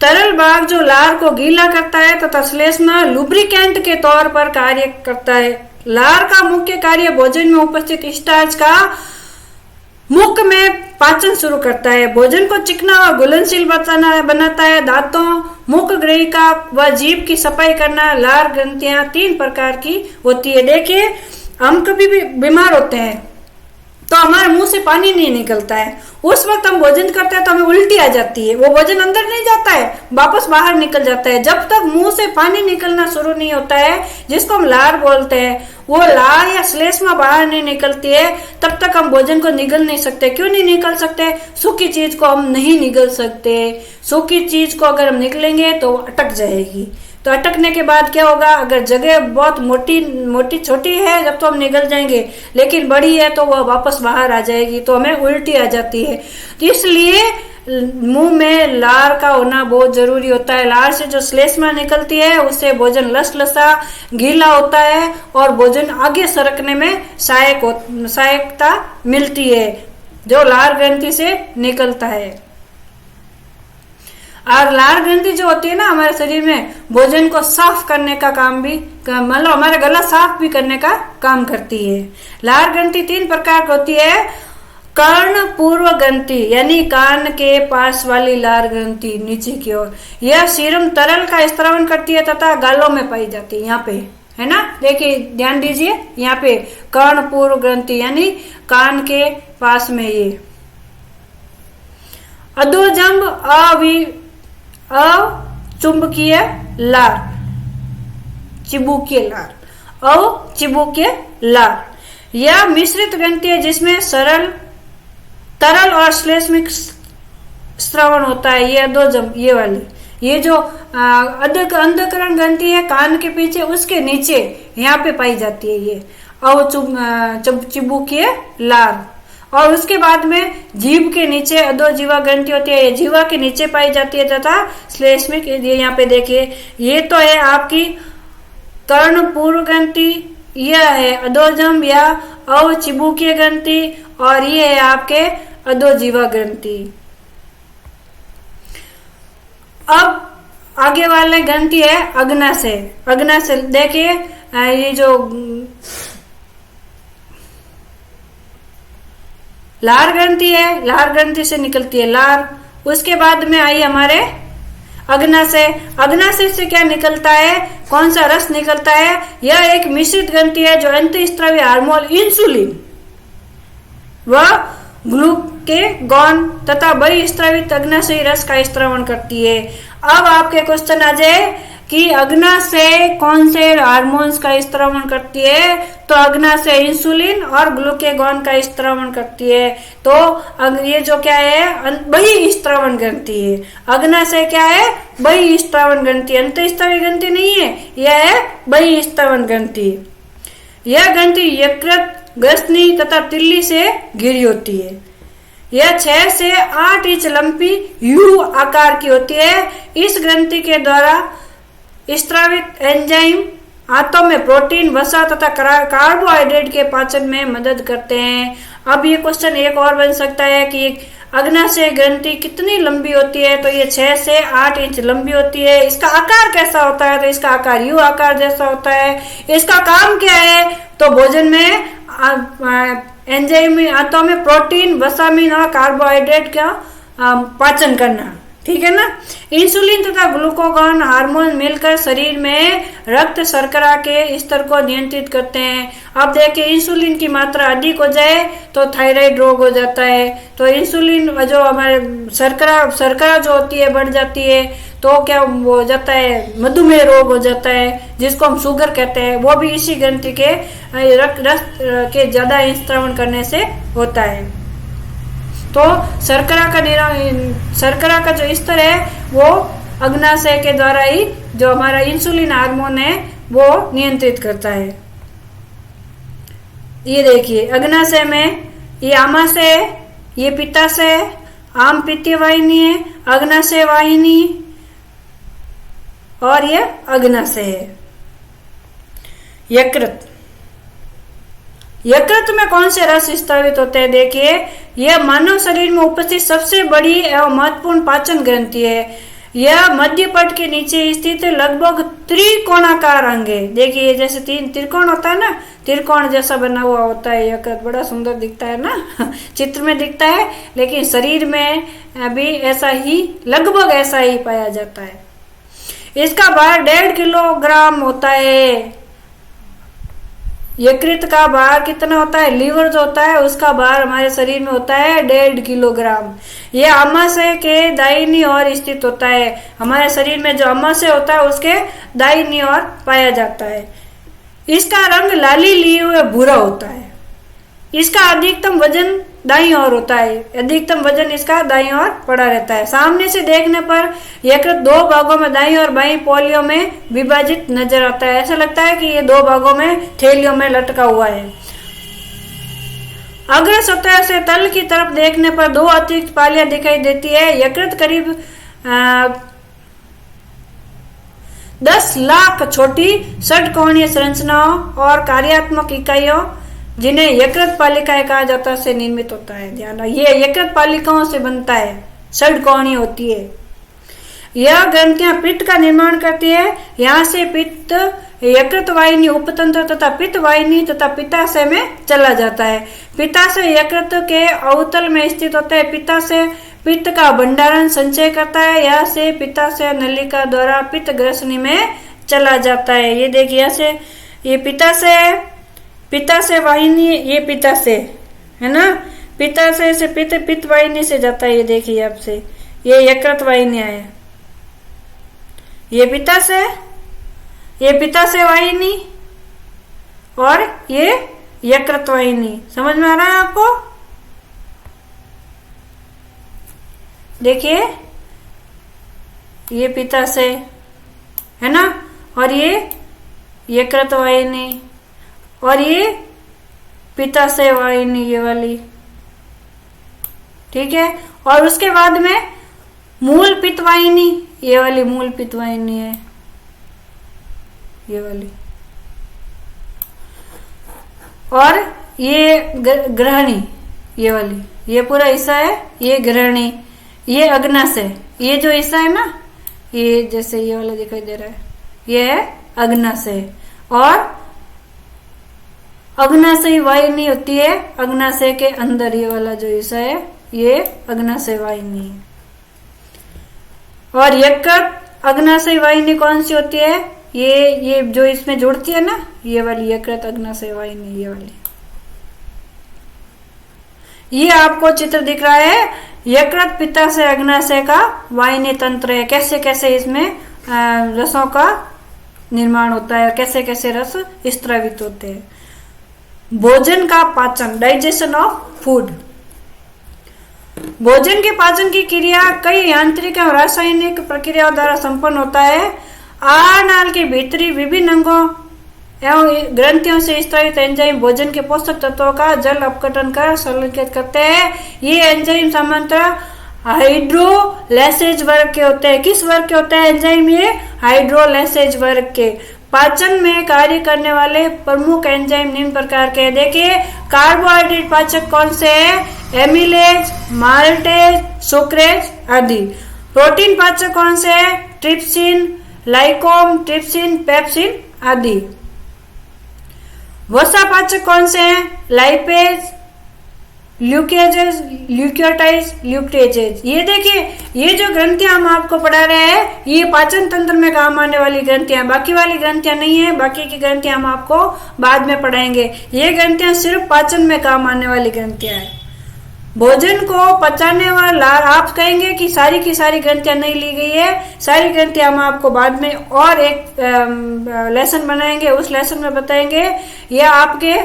तरल भाग जो लार को गीला करता है तथा श्लेष्मा लुब्रिकेंट के तौर पर कार्य करता है। लार का मुख्य कार्य भोजन में उपस्थित स्टार्च का मुख में पाचन शुरू करता है। भोजन को चिकना व घुलनशील बनाता है। दांतों, मुख ग्रहिका व जीभ की सफाई करना। लार ग्रंथियां 3 प्रकार की होती है। देखिए हम कभी भी बीमार होते हैं, तो हमारे मुंह से पानी नहीं निकलता है। उस वक्त हम भोजन करते हैं तो हमें उल्टी आ जाती है, वो भोजन अंदर नहीं जाता है, वापस बाहर निकल जाता है। जब तक मुंह से पानी निकलना शुरू नहीं होता है, जिसको हम लार बोलते हैं, वो लार या श्लेष्मा बाहर नहीं निकलती है, तब तक हम भोजन को निगल नहीं सकते। क्यों नहीं निकल सकते? सूखी चीज को हम नहीं निगल सकते। सूखी चीज को अगर हम निकलेंगे तो अटक जाएगी। तो अटकने के बाद क्या होगा? अगर जगह बहुत मोटी छोटी है जब तो हम निगल जाएंगे, लेकिन बड़ी है तो वह वापस बाहर आ जाएगी, तो हमें उल्टी आ जाती है। तो इसलिए मुंह में लार का होना बहुत जरूरी होता है। लार से जो श्लेष्मा निकलती है उससे भोजन लसलसा गीला होता है और भोजन आगे सरकने में सहायकता मिलती है, जो लार ग्रंथि से निकलता है। और लार ग्रंथि जो होती है ना हमारे शरीर में, भोजन को साफ करने का काम भी, मतलब हमारा गला साफ भी करने का काम करती है। लार ग्रंथि 3 प्रकार की होती है। कर्ण पूर्व ग्रंथि यानी कान के पास वाली लार ग्रंथि नीचे की ओर, यह सीरम तरल का स्त्रावन करती है तथा गालों में पाई जाती है। यहाँ पे है ना, देखिए ध्यान दीजिए, यहाँ पे कर्ण पूर्व ग्रंथि यानी कान के पास में ये। अधोजंब अचुंबकीय लार, चिबुकीय लार, अचिबुकीय लार, यह मिश्रित ग्रंथि है जिसमें तरल और श्लेष्मिक स्रावन होता है। ये अधोजंब, ये वाली, ये जो अंधकरण ग्रंथि है कान के पीछे, उसके नीचे यहाँ पे पाई जाती है ये चिबुकीय लार। और उसके बाद में जीभ के नीचे अधोजीवा ग्रंथि होती है, ये जीवा के नीचे पाई जाती है तथा श्लेष्मिक, ये यहाँ पे देखिए, ये तो है आपकी कर्ण पूर्व ग्रंथि, यह है अधोजंब या अवचिबुकीय ग्रंथि, और ये है आपके अधोजीवा ग्रंथि। अब आगे वाले ग्रंथि है अग्नाशय। अग्नाशय देखिए, ये जो लार ग्रंथि है, लार ग्रंथि से निकलती है लार। उसके बाद में आई हमारे अग्नाशय। अग्नाशय से क्या निकलता है, कौन सा रस निकलता है? यह एक मिश्रित ग्रंथि है जो अंतःस्रावी हार्मोन इंसुलिन व ग्लूकेगॉन तथा बहिस्रावित अग्नाशयी रस का स्त्रावन करती है। अब आपके क्वेश्चन आ जाए कि अग्नाशय कौन से हार्मोन्स का स्त्रावन करती है? तो अग्नाशय इंसुलिन और ग्लूकेगॉन का स्त्रावन करती है। तो ये जो क्या है, बहिस्रावन ग्रंथि है। अग्नाशय क्या है? बहिस्रावन ग्रंथि, अंतःस्रावी ग्रंथि नहीं है, यह है बहिस्रावन ग्रंथि। यह ग्रंथि यकृत, ग्रसनी तथा तिल्ली से घिरी होती है। यह 6 से 8 इंच लंबी यू आकार की होती है। इस ग्रंथि के द्वारा स्रावित एंजाइम आंतों में प्रोटीन, वसा तथा कार्बोहाइड्रेट के पाचन में मदद करते हैं। अब ये क्वेश्चन एक और बन सकता है कि अग्नाशय ग्रंथि कितनी लंबी होती है? तो ये 6 से 8 इंच लंबी होती है। इसका आकार कैसा होता है? तो इसका आकार यू आकार जैसा होता है। इसका काम क्या है? तो भोजन में एंजाइम आंतों में प्रोटीन, वसामिन और कार्बोहाइड्रेट का पाचन करना, ठीक है ना। इंसुलिन तथा ग्लूकागॉन हार्मोन मिलकर शरीर में रक्त शर्करा के स्तर को नियंत्रित करते हैं। अब देखिए, इंसुलिन की मात्रा अधिक हो जाए तो थायराइड रोग हो जाता है। तो इंसुलिन जो हमारे शर्करा जो होती है बढ़ जाती है, तो क्या हो जाता है? मधुमेह रोग हो जाता है, जिसको हम शुगर कहते हैं। वो भी इसी ग्रंथि के रक्त के ज्यादा स्त्रावन करने से होता है। तो शर्करा का जो स्तर है वो अग्नाशय के द्वारा ही, जो हमारा इंसुलिन हार्मोन है, वो नियंत्रित करता है। ये देखिए, अग्नाशय में ये आमाशय, ये पित्ताशय, आम पित्तीय वाहिनी है, अग्नाशय वाहिनी और ये अग्नाशय है। यकृत में कौन से रस स्रावित होते हैं? देखिए, यह मानव शरीर में उपस्थित सबसे बड़ी एवं महत्वपूर्ण पाचन ग्रंथि है। यह मध्य पट के नीचे स्थित लगभग त्रिकोणाकार अंग है। देखिए, जैसे 3 त्रिकोण होता है ना, त्रिकोण जैसा बना हुआ होता है यकृत, बड़ा सुंदर दिखता है ना चित्र में दिखता है, लेकिन शरीर में भी ऐसा ही, लगभग ऐसा ही पाया जाता है। इसका भार 1.5 किलोग्राम होता है। यकृत का भार कितना होता है, लीवर जो होता है उसका भार हमारे शरीर में होता है 1.5 किलोग्राम। यह आमाशय के दाहिनी ओर स्थित होता है। हमारे शरीर में जो आमाशय होता है उसके दाहिनी ओर पाया जाता है। इसका रंग लाली लिए हुए भूरा होता है। इसका अधिकतम वजन दाईं ओर होता है। अधिकतम वजन इसका दाईं ओर पड़ा रहता है। सामने से देखने पर यकृत 2 भागों में दाईं और बाईं पोलियों में विभाजित नजर आता है। ऐसा लगता है कि ये 2 भागों में थैलियों में लटका हुआ है। अग्र सतह से तल की तरफ देखने पर 2 अतिरिक्त पालियां दिखाई देती है। यकृत करीब 10 लाख छोटी षटकोणीय संरचनाओं और कार्यात्मक इकाइयों जिन्हें यकृत पालिकाएं कहा जाता है से निर्मित होता है। ध्यान रखिए, ये यकृत पालिकाओं से बनता है, षटकोणीय होती है। यह ग्रंथियां पित्त का निर्माण करती है। यहाँ से पित्त यकृत वाहिनी, उपतंत्र तथा पित्त वाहिनी तथा पित्ताशय में चला जाता है। पित्ताशय यकृत के अवतल में स्थित होता है। पित्ताशय पित्त का भंडारण संचय करता है। यहाँ से पित्ताशय नलिका द्वारा पित्त ग्रसनी में चला जाता है। ये देखिए, यहाँ से ये पित्ताशय वाहिनी, ये पित्ताशय है ना, पित्ताशय से पित्त वाहिनी से जाता है। ये देखिए आपसे, ये यकृत वाहिनी है, ये पित्ताशय वाहिनी और ये यकृत वाहिनी। समझ में आ रहा है आपको? देखिए, ये पित्ताशय है ना, और ये यकृत वाहिनी और ये पित्ताशय वाहिनी, ये वाली, ठीक है। और उसके बाद में मूल पित्त वाहिनी, ये वाली मूल पित्त वाहिनी है, ये वाली। और ये ग्रहणी, ये वाली, ये पूरा हिस्सा है, ये ग्रहणी, ये अग्नाशय, ये जो हिस्सा है ना, ये जैसे ये वाला दिखाई दे रहा है, ये है अग्नाशय। और अग्नाशय वाहिनी होती है अग्नाशय के अंदर, ये वाला जो हिस्सा है ये अग्नाशय वाहिनी है। और यकृत अग्नाशय वाहिनी कौन सी होती है? ये जो इसमें जुड़ती है ना, ये वाली यकृत अग्नाशय वाहिनी, ये वाली। ये आपको चित्र दिख रहा है, यकृत पित्ताशय अग्नाशय का वाहिनी तंत्र है। कैसे कैसे इसमें रसों का निर्माण होता है, कैसे कैसे रस स्त्रावित होते हैं। भोजन का पाचन, डाइजेशन ऑफ फूड। भोजन के पाचन की क्रिया कई यांत्रिक और रासायनिक प्रक्रियाओं द्वारा संपन्न होता है। आहार नाल के भीतरी विभिन्न अंगों एवं ग्रंथियों से स्त्रावित एंजाइम भोजन के पोषक तत्वों का जल अपघटन कर संरक्षित करते हैं। ये एंजाइम सामान्यतः हाइड्रोलाइसेज वर्ग के होते हैं। किस वर्ग के होते हैं एंजाइम? ये हाइड्रोलाइसेज वर्ग के। पाचन में कार्य करने वाले प्रमुख एंजाइम निम्न प्रकार के। देखिए, कार्बोहाइड्रेट पाचक कौन से हैं? एमिलेज, माल्टेज, सुक्रेज आदि। प्रोटीन पाचक कौन से हैं? ट्रिप्सिन, लाइकोम, ट्रिप्सिन, पेप्सिन आदि। वसा पाचक कौन से हैं? लाइपेज, ल्यूकेजेज, ल्यूकोटाइज, ल्यूक्टेजेज। ये देखिए, ये जो ग्रंथियां हम आपको पढ़ा रहे हैं ये पाचन तंत्र में काम आने वाली ग्रंथियां, बाकी वाली ग्रंथियां नहीं है। बाकी की ग्रंथियां हम आपको बाद में पढ़ाएंगे। ये ग्रंथियां सिर्फ पाचन में काम आने वाली ग्रंथियां हैं। भोजन को पचाने वाला, आप कहेंगे कि सारी की सारी ग्रंथियां नहीं ली गई है, सारी ग्रंथियां हम आपको बाद में और एक लेसन बनाएंगे, उस लेसन में बताएंगे। यह आपके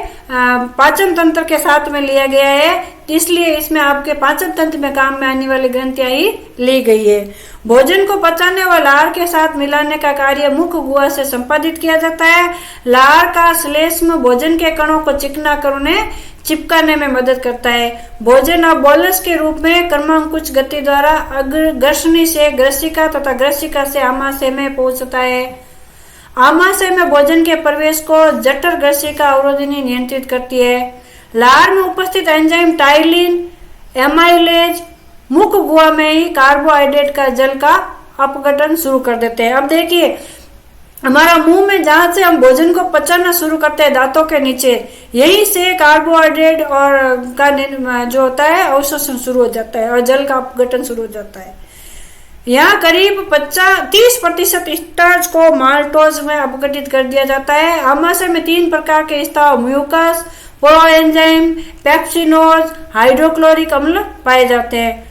पाचन तंत्र के साथ में लिया गया है, इसलिए इसमें आपके पाचन तंत्र में काम में आने वाली ग्रंथियां ही ली गई है। भोजन को पचाने व लार के साथ मिलाने का कार्य मुख्य गुहा से संपादित किया जाता है। लार का श्लेष्म भोजन के कणों को चिकना कर उन्हें चिपकाने में मदद करता है। भोजन अब बोलस के रूप में क्रमांकुश गति द्वारा ग्रसनी से ग्रसिका तथा ग्रसिका से आमाशय में पहुंचता है। आमाशय में भोजन के प्रवेश को जठर ग्रसिका अवरोधिनी नियंत्रित करती है। लार में उपस्थित एंजाइम टाइलिन, एमाइलेज मुख्य गुहा में ही कार्बोहाइड्रेट का जल का अपघटन शुरू कर देते हैं। अब देखिए, हमारा मुंह में जहां से हम भोजन को पचाना शुरू करते हैं, दांतों के नीचे, यहीं से कार्बोहाइड्रेट और का जो होता है अवशोषण शुरू हो जाता है और जल का अपघटन शुरू हो जाता है। यहाँ करीब 30% स्टार्च को माल्टोज में अपघटित कर दिया जाता है। आमाशय में 3 प्रकार के स्राव म्यूकस, प्रोएंजाइम, पेप्सिनोज, हाइड्रोक्लोरिक अम्ल पाए जाते हैं।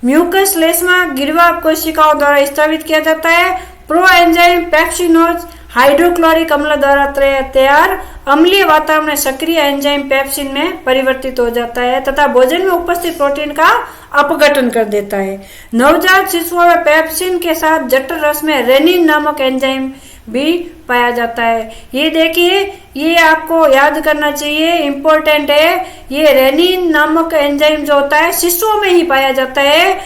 म्यूकस श्लेष्मा गिरवा कोशिकाओं द्वारा स्रावित किया जाता है। प्रोएंजाइम, पेप्सिनोज, हाइड्रोक्लोरिक अम्ल द्वारा तैयार अम्लीय वातावरण में सक्रिय एंजाइम पेप्सिन में परिवर्तित हो जाता है तथा भोजन में उपस्थित प्रोटीन का अपघटन कर देता है। नवजात शिशुओं में पेप्सिन के साथ जठर रस में रेनिन नामक एंजाइम भी पाया जाता है। ये देखिए, ये आपको याद करना चाहिए, इम्पोर्टेंट है। ये रेनिन नामक एंजाइम जो होता है शिशुओं में ही पाया जाता है,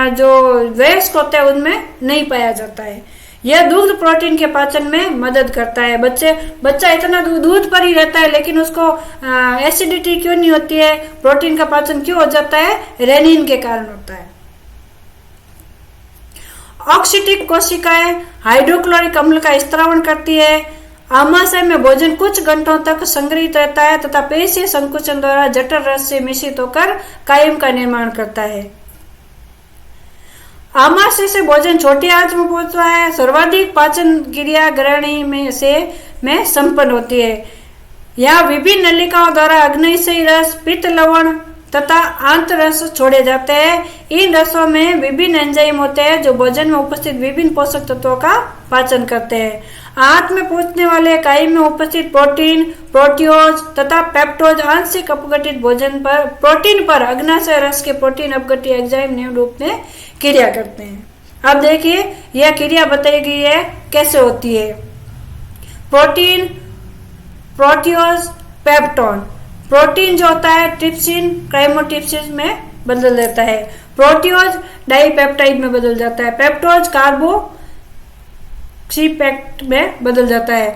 जो वयस्क होते हैं उनमें नहीं पाया जाता है। यह दूध प्रोटीन के पाचन में मदद करता है। बच्चा इतना दूध पर ही रहता है लेकिन उसको एसिडिटी क्यों नहीं होती है, प्रोटीन का पाचन क्यों हो जाता है? रेनिन के कारण होता है। ऑक्सीटिक कोशिकाएं हाइड्रोक्लोरिक अम्ल का स्त्रावण करती है। आमाशय में भोजन कुछ घंटों तक संग्रहित रहता है तथा पेशीय संकुचन द्वारा जठर रस से मिश्रित होकर कायम का निर्माण करता है। आमाशय से भोजन छोटी आंच में पहुंचता है। सर्वाधिक पाचन क्रिया ग्रहणी में संपन्न होती है। यहाँ विभिन्न नलिकाओं द्वारा अग्न्यशयी रस, पित्त लवण तथा आंत रस छोड़े जाते हैं। इन रसों में विभिन्न एंजाइम होते हैं जो भोजन में उपस्थित विभिन्न पोषक तत्वों का पाचन करते हैं। आंत में पहुंचने वाले कायम में उपस्थित प्रोटीन, प्रोटियोज तथा पेप्टोज आंशिक अपघटित प्रोटीन पर अग्न्याशय रस के प्रोटीन अपघटी एंजाइम नियम रूप में क्रिया करते हैं। अब देखिए, यह क्रिया बताई गई है कैसे होती है। Protein, प्रोटियोज, peptone. प्रोटीन जो होता है ट्रिप्सिन, क्राइमोट्रिप्सिन में बदल देता है। प्रोटियोज डाइपेप्टाइड में बदल जाता है। पेप्टोज कार्बोक्सीपेक्ट में बदल जाता है।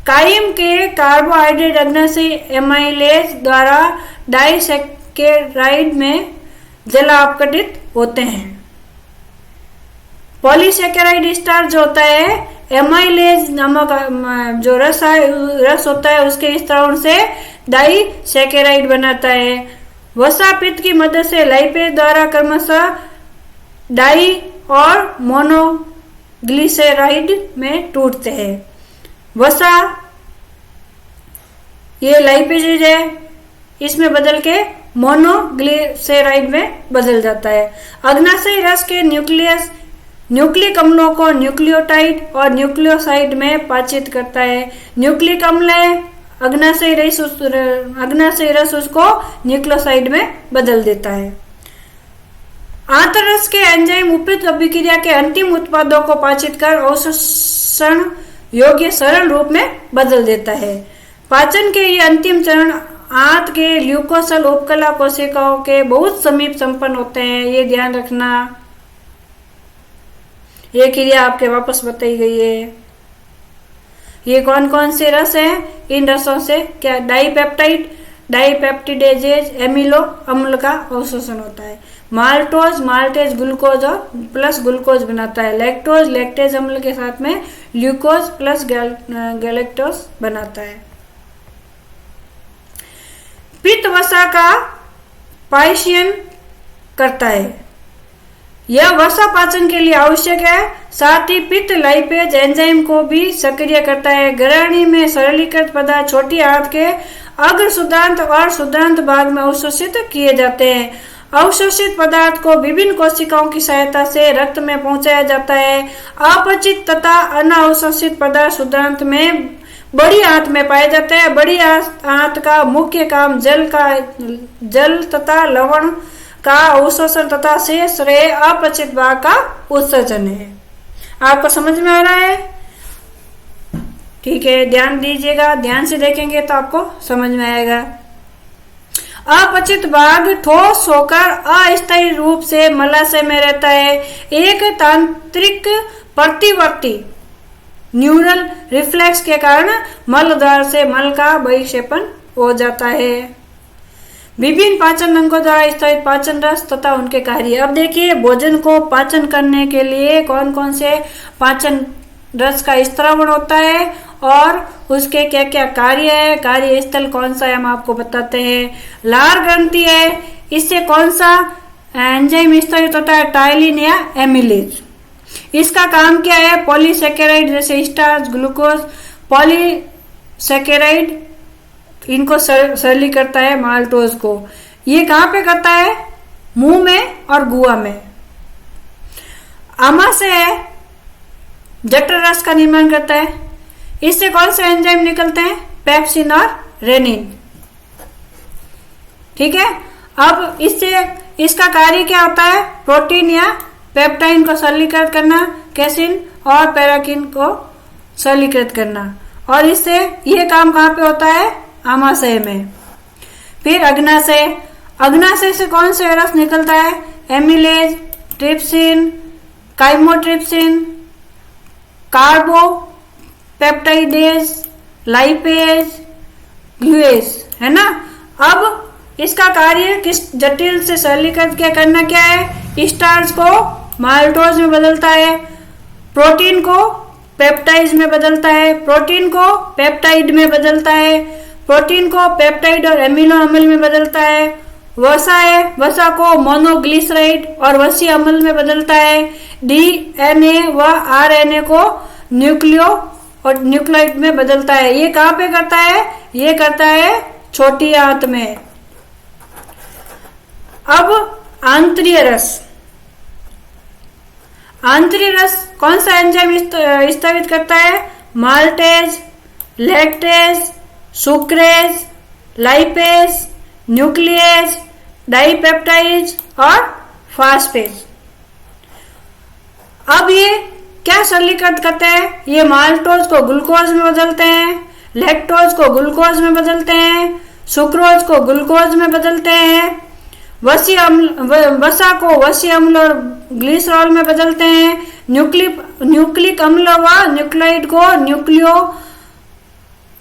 कायम के कार्बोहाइड्रेट अग्न्याशयी एमाइलेज द्वारा डाइसैकेराइड में जला अपघटित होते हैं। पॉलीसैकेराइड स्टार्च जो होता है एमाइलेज नामक जो रस होता है उसके स्त्रावण से डाइसैकेराइड बनाता है। वसा पित्त की मदद से लाइपेज द्वारा क्रमशः डाई और मोनोग्लिसराइड में टूटते हैं। वसा ये लाइपेज है, इसमें बदल के मोनोग्लिसराइड में बदल जाता है। अग्न्याशयी रस के न्यूक्लिक अम्लों को न्यूक्लियोटाइड और न्यूक्लियोसाइड में पाचित करता है। न्यूक्लिक अम्ल अग्न्याशयी रस उसको न्यूक्लियोसाइड में बदल देता है। आंतररस के एंजाइम उपयुक्त अभिक्रिया के अंतिम उत्पादों को पाचित कर अवशोषण योग्य सरल रूप में बदल देता है। पाचन के ये अंतिम चरण आंत के ल्यूकोसल उपकला कोशिकाओं के बहुत समीप संपन्न होते हैं। ये ध्यान रखना, ये क्रिया आपके वापस बताई गई है। ये कौन कौन से रस हैं? इन रसों से क्या डाइपेप्टाइड, डाइपेप्टिडेजेज, एमिलो अम्ल का अवशोषण होता है। माल्टोज माल्टेज ग्लूकोज और प्लस ग्लूकोज बनाता है। लैक्टोज लैक्टेज अम्ल के साथ में ग्लूकोज प्लस गैलेक्टोज बनाता है। पित्त वसा का पाचन करता है। यह वसा पाचन के लिए आवश्यक है। साथ ही पित्त लाइपेज एंजाइम को भी सक्रिय करता है। ग्रहणी में सरलीकृत पदार्थ छोटी आंत के अग्र शुद्धांत और शुद्धांत भाग में अवशोषित किए जाते हैं। अवशोषित पदार्थ को विभिन्न कोशिकाओं की सहायता से रक्त में पहुंचाया जाता है। अपचित तथा अनावशोषित पदार्थ शुद्धांत में बड़ी आंत में पाए जाते हैं। बड़ी आंत का मुख्य काम जल तथा लवण का अवशोषण तथा शेष रहे अपचित भाग का उत्सर्जन है। आपको समझ में आ रहा है? ठीक है, ध्यान दीजिएगा, ध्यान से देखेंगे तो आपको समझ में आएगा। अपचित भाग ठोस होकर अस्थायी रूप से मलाशय में रहता है। एक तांत्रिक प्रतिवर्ती न्यूरल रिफ्लेक्स के कारण मल द्वार से मल का बहिक्षेपण हो जाता है। विभिन्न पाचन अंगों द्वारा स्थित पाचन रस तथा उनके कार्य। अब देखिए, भोजन को पाचन करने के लिए कौन कौन से पाचन रस का स्त्रावण होता है और उसके क्या क्या कार्य है, कार्य स्थल कौन सा है हम आपको बताते हैं। लार ग्रंथि है, इससे कौन सा एंजाइम स्तरित होता है टाइलिन या एमिलेज। इसका काम क्या है? पॉलीसेकेराइड जैसे स्टार्च, ग्लूकोज, पॉलीसेकेराइड इनको सरली करता है माल्टोज को। ये कहाँ पे करता है? मुंह में और गुआ में। आमाशय जठर रस का निर्माण करता है। इससे कौन से एंजाइम निकलते हैं? पेप्सिन और रेनिन। ठीक है। अब इससे इसका कार्य क्या होता है? प्रोटीन या पेप्टाइन को सरलीकृत करना, कैसिन और पैराकिन को सरलीकृत करना। और इससे यह काम कहाँ पे होता है? आमाशय में। फिर अग्नाशय। अग्नाशय से कौन से रस निकलता है? Amylase, trypsin, chymotrypsin, कार्बो peptidase, lipase, ग्लूएज, है ना। अब इसका कार्य किस जटिल से सरलीकृत क्या करना क्या है? स्टार्च को माल्टोज में बदलता है, प्रोटीन को पेप्टाइड में बदलता है, प्रोटीन को पेप्टाइड में बदलता है, प्रोटीन को पेप्टाइड और एमिनो अम्ल में बदलता है। वसा है, वसा को मोनोग्लिसराइड और वसीय अम्ल में बदलता है। डीएनए व आरएनए को न्यूक्लियो और न्यूक्लियोटाइड में बदलता है। ये कहाँ पे करता है? ये करता है छोटी आंत में। अब आंतरीय रस। आंतरीय रस कौन सा एंजाइम स्तरित करता है? Maltase, lactase, sucrase, lipase, nuclease, dipeptide और फास्फेज। अब ये क्या सरलीकृत करते हैं? ये माल्टोज को ग्लूकोज में बदलते हैं, लैक्टोज को ग्लूकोज में बदलते हैं, सुक्रोज को ग्लूकोज में बदलते हैं, वसा को वसीय अम्ल और ग्लिसरॉल में बदलते हैं, न्यूक्लिक अम्ल व न्यूक्लियोटाइड को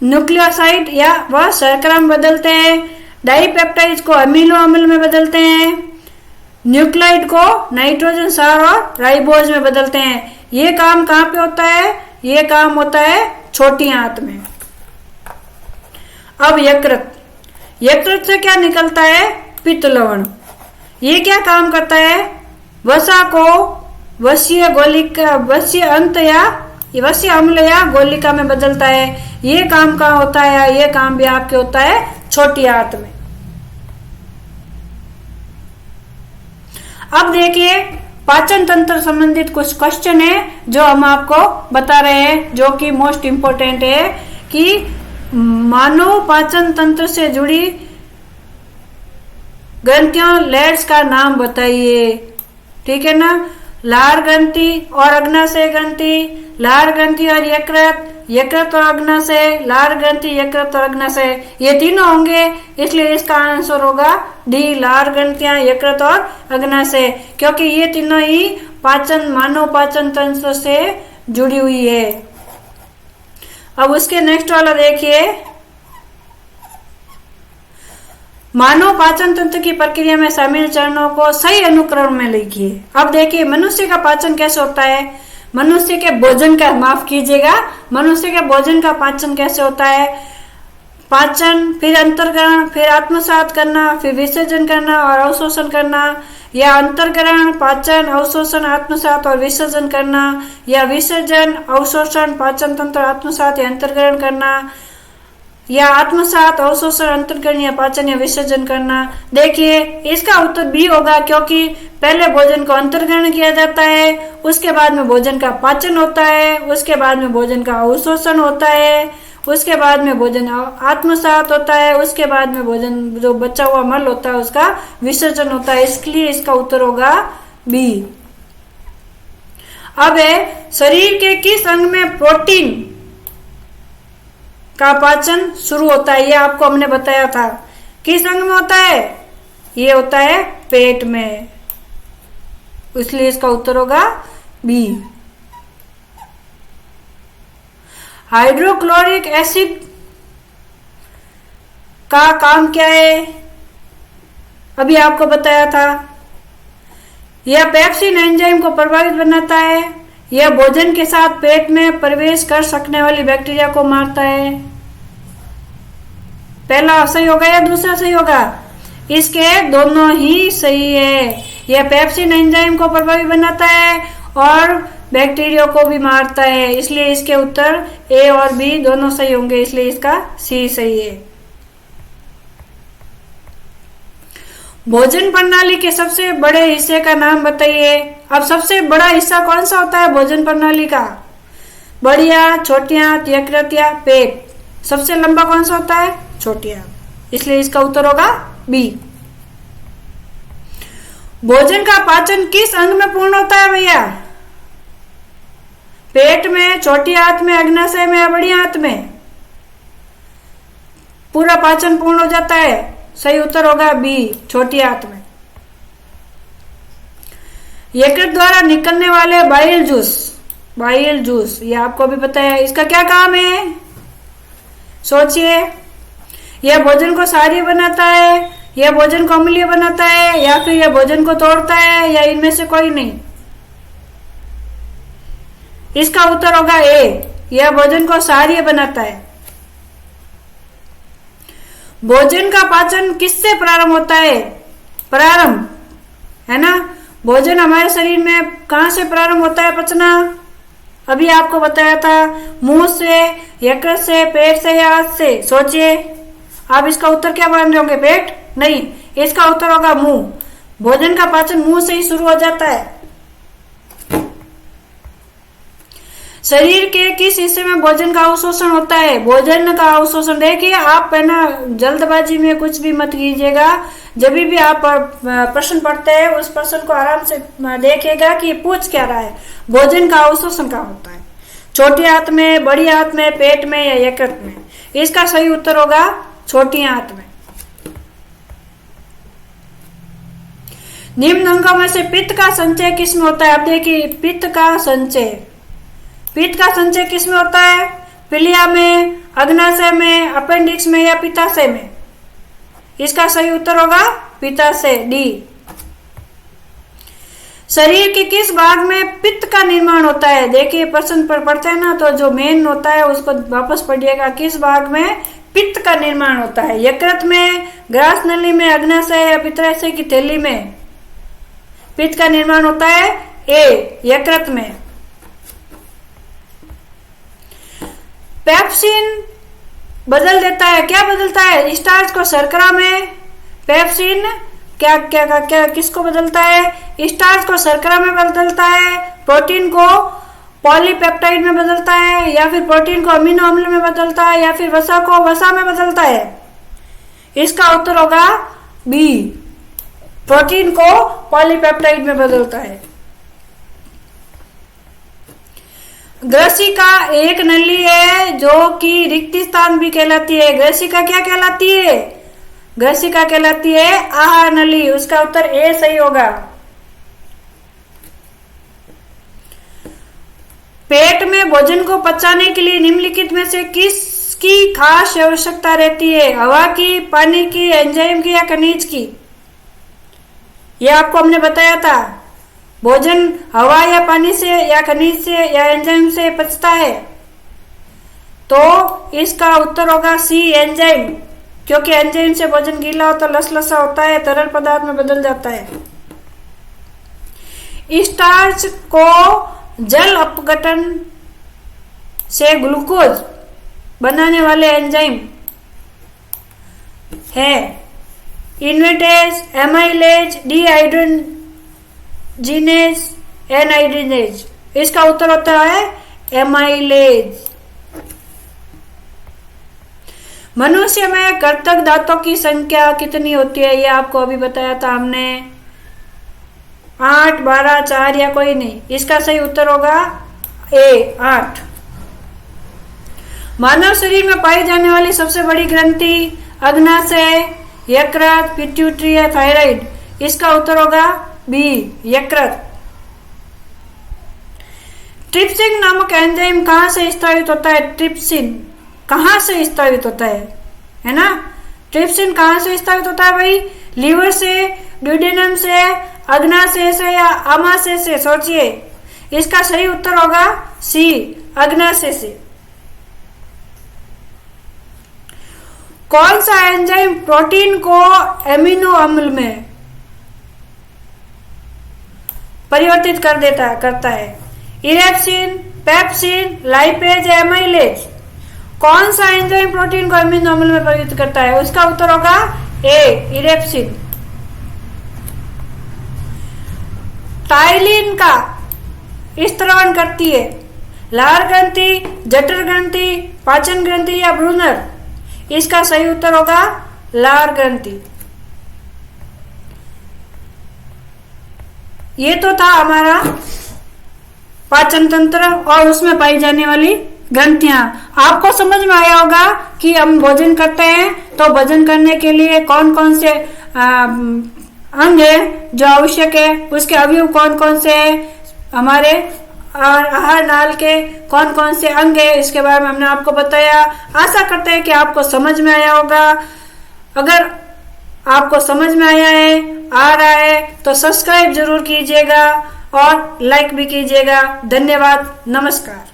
न्यूक्लियोसाइड या व शर्करा में बदलते हैं, डाइपेप्टाइड को अमीनो अम्ल में बदलते हैं, न्यूक्लियोटाइड को नाइट्रोजन क्षार और राइबोज में बदलते हैं। ये काम कहाँ पे होता है? ये काम होता है छोटी आंत में। अब यकृत। यकृत से क्या निकलता है? पित्त लवण। ये क्या काम करता है? वसा को वसीय गोलिका, वसीय अंत या वसीय अम्ल या गोलिका में बदलता है। ये काम कहाँ होता है? ये काम भी आपके होता है छोटी आंत में। अब देखिए पाचन तंत्र संबंधित कुछ क्वेश्चन है जो हम आपको बता रहे हैं, जो कि मोस्ट इंपोर्टेंट है कि मानव पाचन तंत्र से जुड़ी ग्रंथियों लेट्स का नाम बताइए। ठीक है ना। लार ग्रंथि और अग्नाशय ग्रंथि, लार ग्रंथि और यकृत, यकृत और अग्नाशय, लार ग्रंथि, यकृत और अग्नाशय, ये तीनों होंगे। इसलिए इसका आंसर होगा डी, लार ग्रंथियां, यकृत और अग्नाशय, क्योंकि ये तीनों ही मानव पाचन तंत्र से जुड़ी हुई है। अब उसके नेक्स्ट वाला देखिए, मानव पाचन तंत्र की प्रक्रिया में शामिल चरणों को सही अनुक्रम में लिखिए। अब देखिए मनुष्य का पाचन कैसे होता है? मनुष्य के भोजन का, माफ कीजिएगा, मनुष्य के भोजन का पाचन कैसे होता है? पाचन, फिर अंतर्ग्रहण, फिर आत्मसात करना, फिर विसर्जन करना और अवशोषण करना, या अंतर्ग्रहण, पाचन, अवशोषण, आत्मसात और विसर्जन करना, या विसर्जन, अवशोषण, पाचन तंत्र, आत्मसात या अंतर्ग्रहण करना, या आत्मसात, अवशोषण, अंतर्ग्रहण या पाचन या विसर्जन करना। देखिए इसका उत्तर बी होगा, क्योंकि पहले भोजन को अंतर्ग्रहण किया जाता है, उसके बाद में भोजन का पाचन होता है, उसके बाद में भोजन का अवशोषण होता है, उसके बाद में भोजन आत्मसात होता है, उसके बाद में भोजन जो बचा हुआ मल होता है उसका विसर्जन होता है। इसलिए इसका उत्तर होगा बी। अब है शरीर के किस अंग में प्रोटीन का पाचन शुरू होता है? ये आपको हमने बताया था। किस अंग में होता है? ये होता है पेट में, इसलिए इसका उत्तर होगा बी। हाइड्रोक्लोरिक एसिड का काम क्या है? अभी आपको बताया था। यह पेप्सिन एंजाइम को प्रभावित बनाता है। यह भोजन के साथ पेट में प्रवेश कर सकने वाली बैक्टीरिया को मारता है। पहला सही होगा या दूसरा सही होगा? इसके दोनों ही सही है। यह पेप्सिन एंजाइम को प्रभावी बनाता है और बैक्टीरिया को भी मारता है, इसलिए इसके उत्तर ए और बी दोनों सही होंगे, इसलिए इसका सी सही है। भोजन प्रणाली के सबसे बड़े हिस्से का नाम बताइए। अब सबसे बड़ा हिस्सा कौन सा होता है भोजन प्रणाली का? बड़िया, छोटियां, यकृत या पेट? सबसे लंबा कौन सा होता है? छोटियां, इसलिए इसका उत्तर होगा बी। भोजन का पाचन किस अंग में पूर्ण होता है भैया? पेट में, छोटी आंत में, अग्नाशय में या बड़ी आंत में? पूरा पाचन पूर्ण हो जाता है, सही उत्तर होगा बी, छोटी आंत में। यकृत द्वारा निकलने वाले बाइल जूस ये आपको भी पता है, इसका क्या काम है? सोचिए। यह भोजन को क्षारीय बनाता है, यह भोजन को अम्लीय बनाता है, या फिर यह भोजन को तोड़ता है, या इनमें से कोई नहीं? इसका उत्तर होगा ए, यह भोजन को क्षारीय बनाता है। भोजन का पाचन किससे प्रारंभ होता है? प्रारंभ है ना, भोजन हमारे शरीर में कहां से प्रारंभ होता है पचना? अभी आपको बताया था, मुंह से, यकृत से, पेट से या हाथ से? सोचिए। आप इसका उत्तर क्या मान रहे होंगे? पेट? नहीं, इसका उत्तर होगा मुंह। भोजन का पाचन मुंह से ही शुरू हो जाता है। शरीर के किस हिस्से में भोजन का अवशोषण होता है? भोजन का अवशोषण, देखिए आप है ना जल्दबाजी में कुछ भी मत कीजिएगा। जब भी आप प्रश्न पढ़ते हैं उस प्रश्न को आराम से देखिएगा कि पूछ क्या रहा है। भोजन का अवशोषण कहाँ होता है? छोटी आंत में, बड़ी आंत में, पेट में या यकृत में? इसका सही उत्तर होगा छोटी आंत में। निम्न अंगों में से पित्त का संचय किसमें होता है? अब देखिए, पित्त का संचय किसमें होता है? पिलिया में, अग्नाशय में, अपेंडिक्स में या पित्ताशय में? इसका सही उत्तर होगा पित्ताशय, डी। शरीर के किस भाग में पित्त का निर्माण होता है? देखिए प्रश्न पर पढ़ते हैं ना, तो जो मेन होता है उसको वापस पढ़िएगा। किस भाग में पित्त का निर्माण होता है? यकृत में, ग्रास नली में, अग्नाशय या पित्ताशय की थैली में पित्त का निर्माण होता है? ए, यकृत में। पेप्सिन बदल देता है, क्या बदलता है? स्टार्च को शर्करा में। पेप्सिन क्या क्या क्या, क्या किसको बदलता है? स्टार्च को शर्करा में बदलता है, प्रोटीन को पॉलीपेप्टाइड में बदलता है, या फिर प्रोटीन को अमीनो अम्ल में बदलता है, या फिर वसा को वसा में बदलता है? इसका उत्तर होगा बी, प्रोटीन को पॉलीपेप्टाइड में बदलता है। ग्रसिका एक नली है जो कि रिक्त स्थान भी कहलाती है। ग्रसिका क्या कहलाती है? ग्रसिका कहलाती है आहार नली। उसका उत्तर ए सही होगा। पेट में भोजन को पचाने के लिए निम्नलिखित में से किसकी खास आवश्यकता रहती है? हवा की, पानी की, एंजाइम की या खनिज की? यह आपको हमने बताया था। भोजन हवा या पानी से या खनिज से या एंजाइम से पचता है, तो इसका उत्तर होगा सी, एंजाइम। क्योंकि एंजाइम से भोजन गीला होता, लसलसा होता है, तरल पदार्थ में बदल जाता है। स्टार्च को जल अपघटन से ग्लूकोज बनाने वाले एंजाइम है इन्वेटेज, एमाइलेज, डीहाइड्रोजीनेज, एनहाइड्रोजिनेज। इसका उत्तर होता है एमाइलेज। मनुष्य में कर्तक दांतों की संख्या कितनी होती है? ये आपको अभी बताया था हमने, 8, 12, 4 या कोई नहीं। इसका सही उत्तर होगा ए, 8। मानव शरीर में पाई जाने वाली सबसे बड़ी ग्रंथि अग्नाशय, यकृत, पिट्यूटरी या थायराइड? इसका उत्तर होगा बी, यकृत। ट्रिप्सिन नामक एंजाइम कहां से स्रावित होता है? ट्रिप्सिन कहां से स्रावित होता है ना? ट्रिप्सिन कहां से स्रावित होता है भाई? लीवर से, ड्यूडेनम से, अग्नाशय से या आमाशय से? सोचिए। इसका सही उत्तर होगा सी, अग्नाशय से। कौन सा एंजाइम प्रोटीन को एमिनो अम्ल में परिवर्तित करता है। Erepsin, pepsin, lipase, amylase. कौन सा एंजाइम प्रोटीन को अमीनो अम्ल में परिवर्तित करता है? उसका उत्तर होगा ए, इरेप्सिन। टाइलिन का स्त्रवण करती है लार ग्रंथि, जठर ग्रंथि, पाचन ग्रंथि या ब्रूनर? इसका सही उत्तर होगा लार ग्रंथि। ये तो था हमारा पाचन तंत्र और उसमें पाई जाने वाली ग्रंथियां। आपको समझ में आया होगा कि हम भोजन करते हैं तो भोजन करने के लिए कौन कौन से अंग है जो आवश्यक है, उसके अवयव कौन कौन से है, हमारे आहार नाल के कौन कौन से अंग है, इसके बारे में हमने आपको बताया। आशा करते हैं कि आपको समझ में आया होगा। अगर आपको समझ में आ रहा है तो सब्सक्राइब जरूर कीजिएगा और लाइक भी कीजिएगा। धन्यवाद, नमस्कार।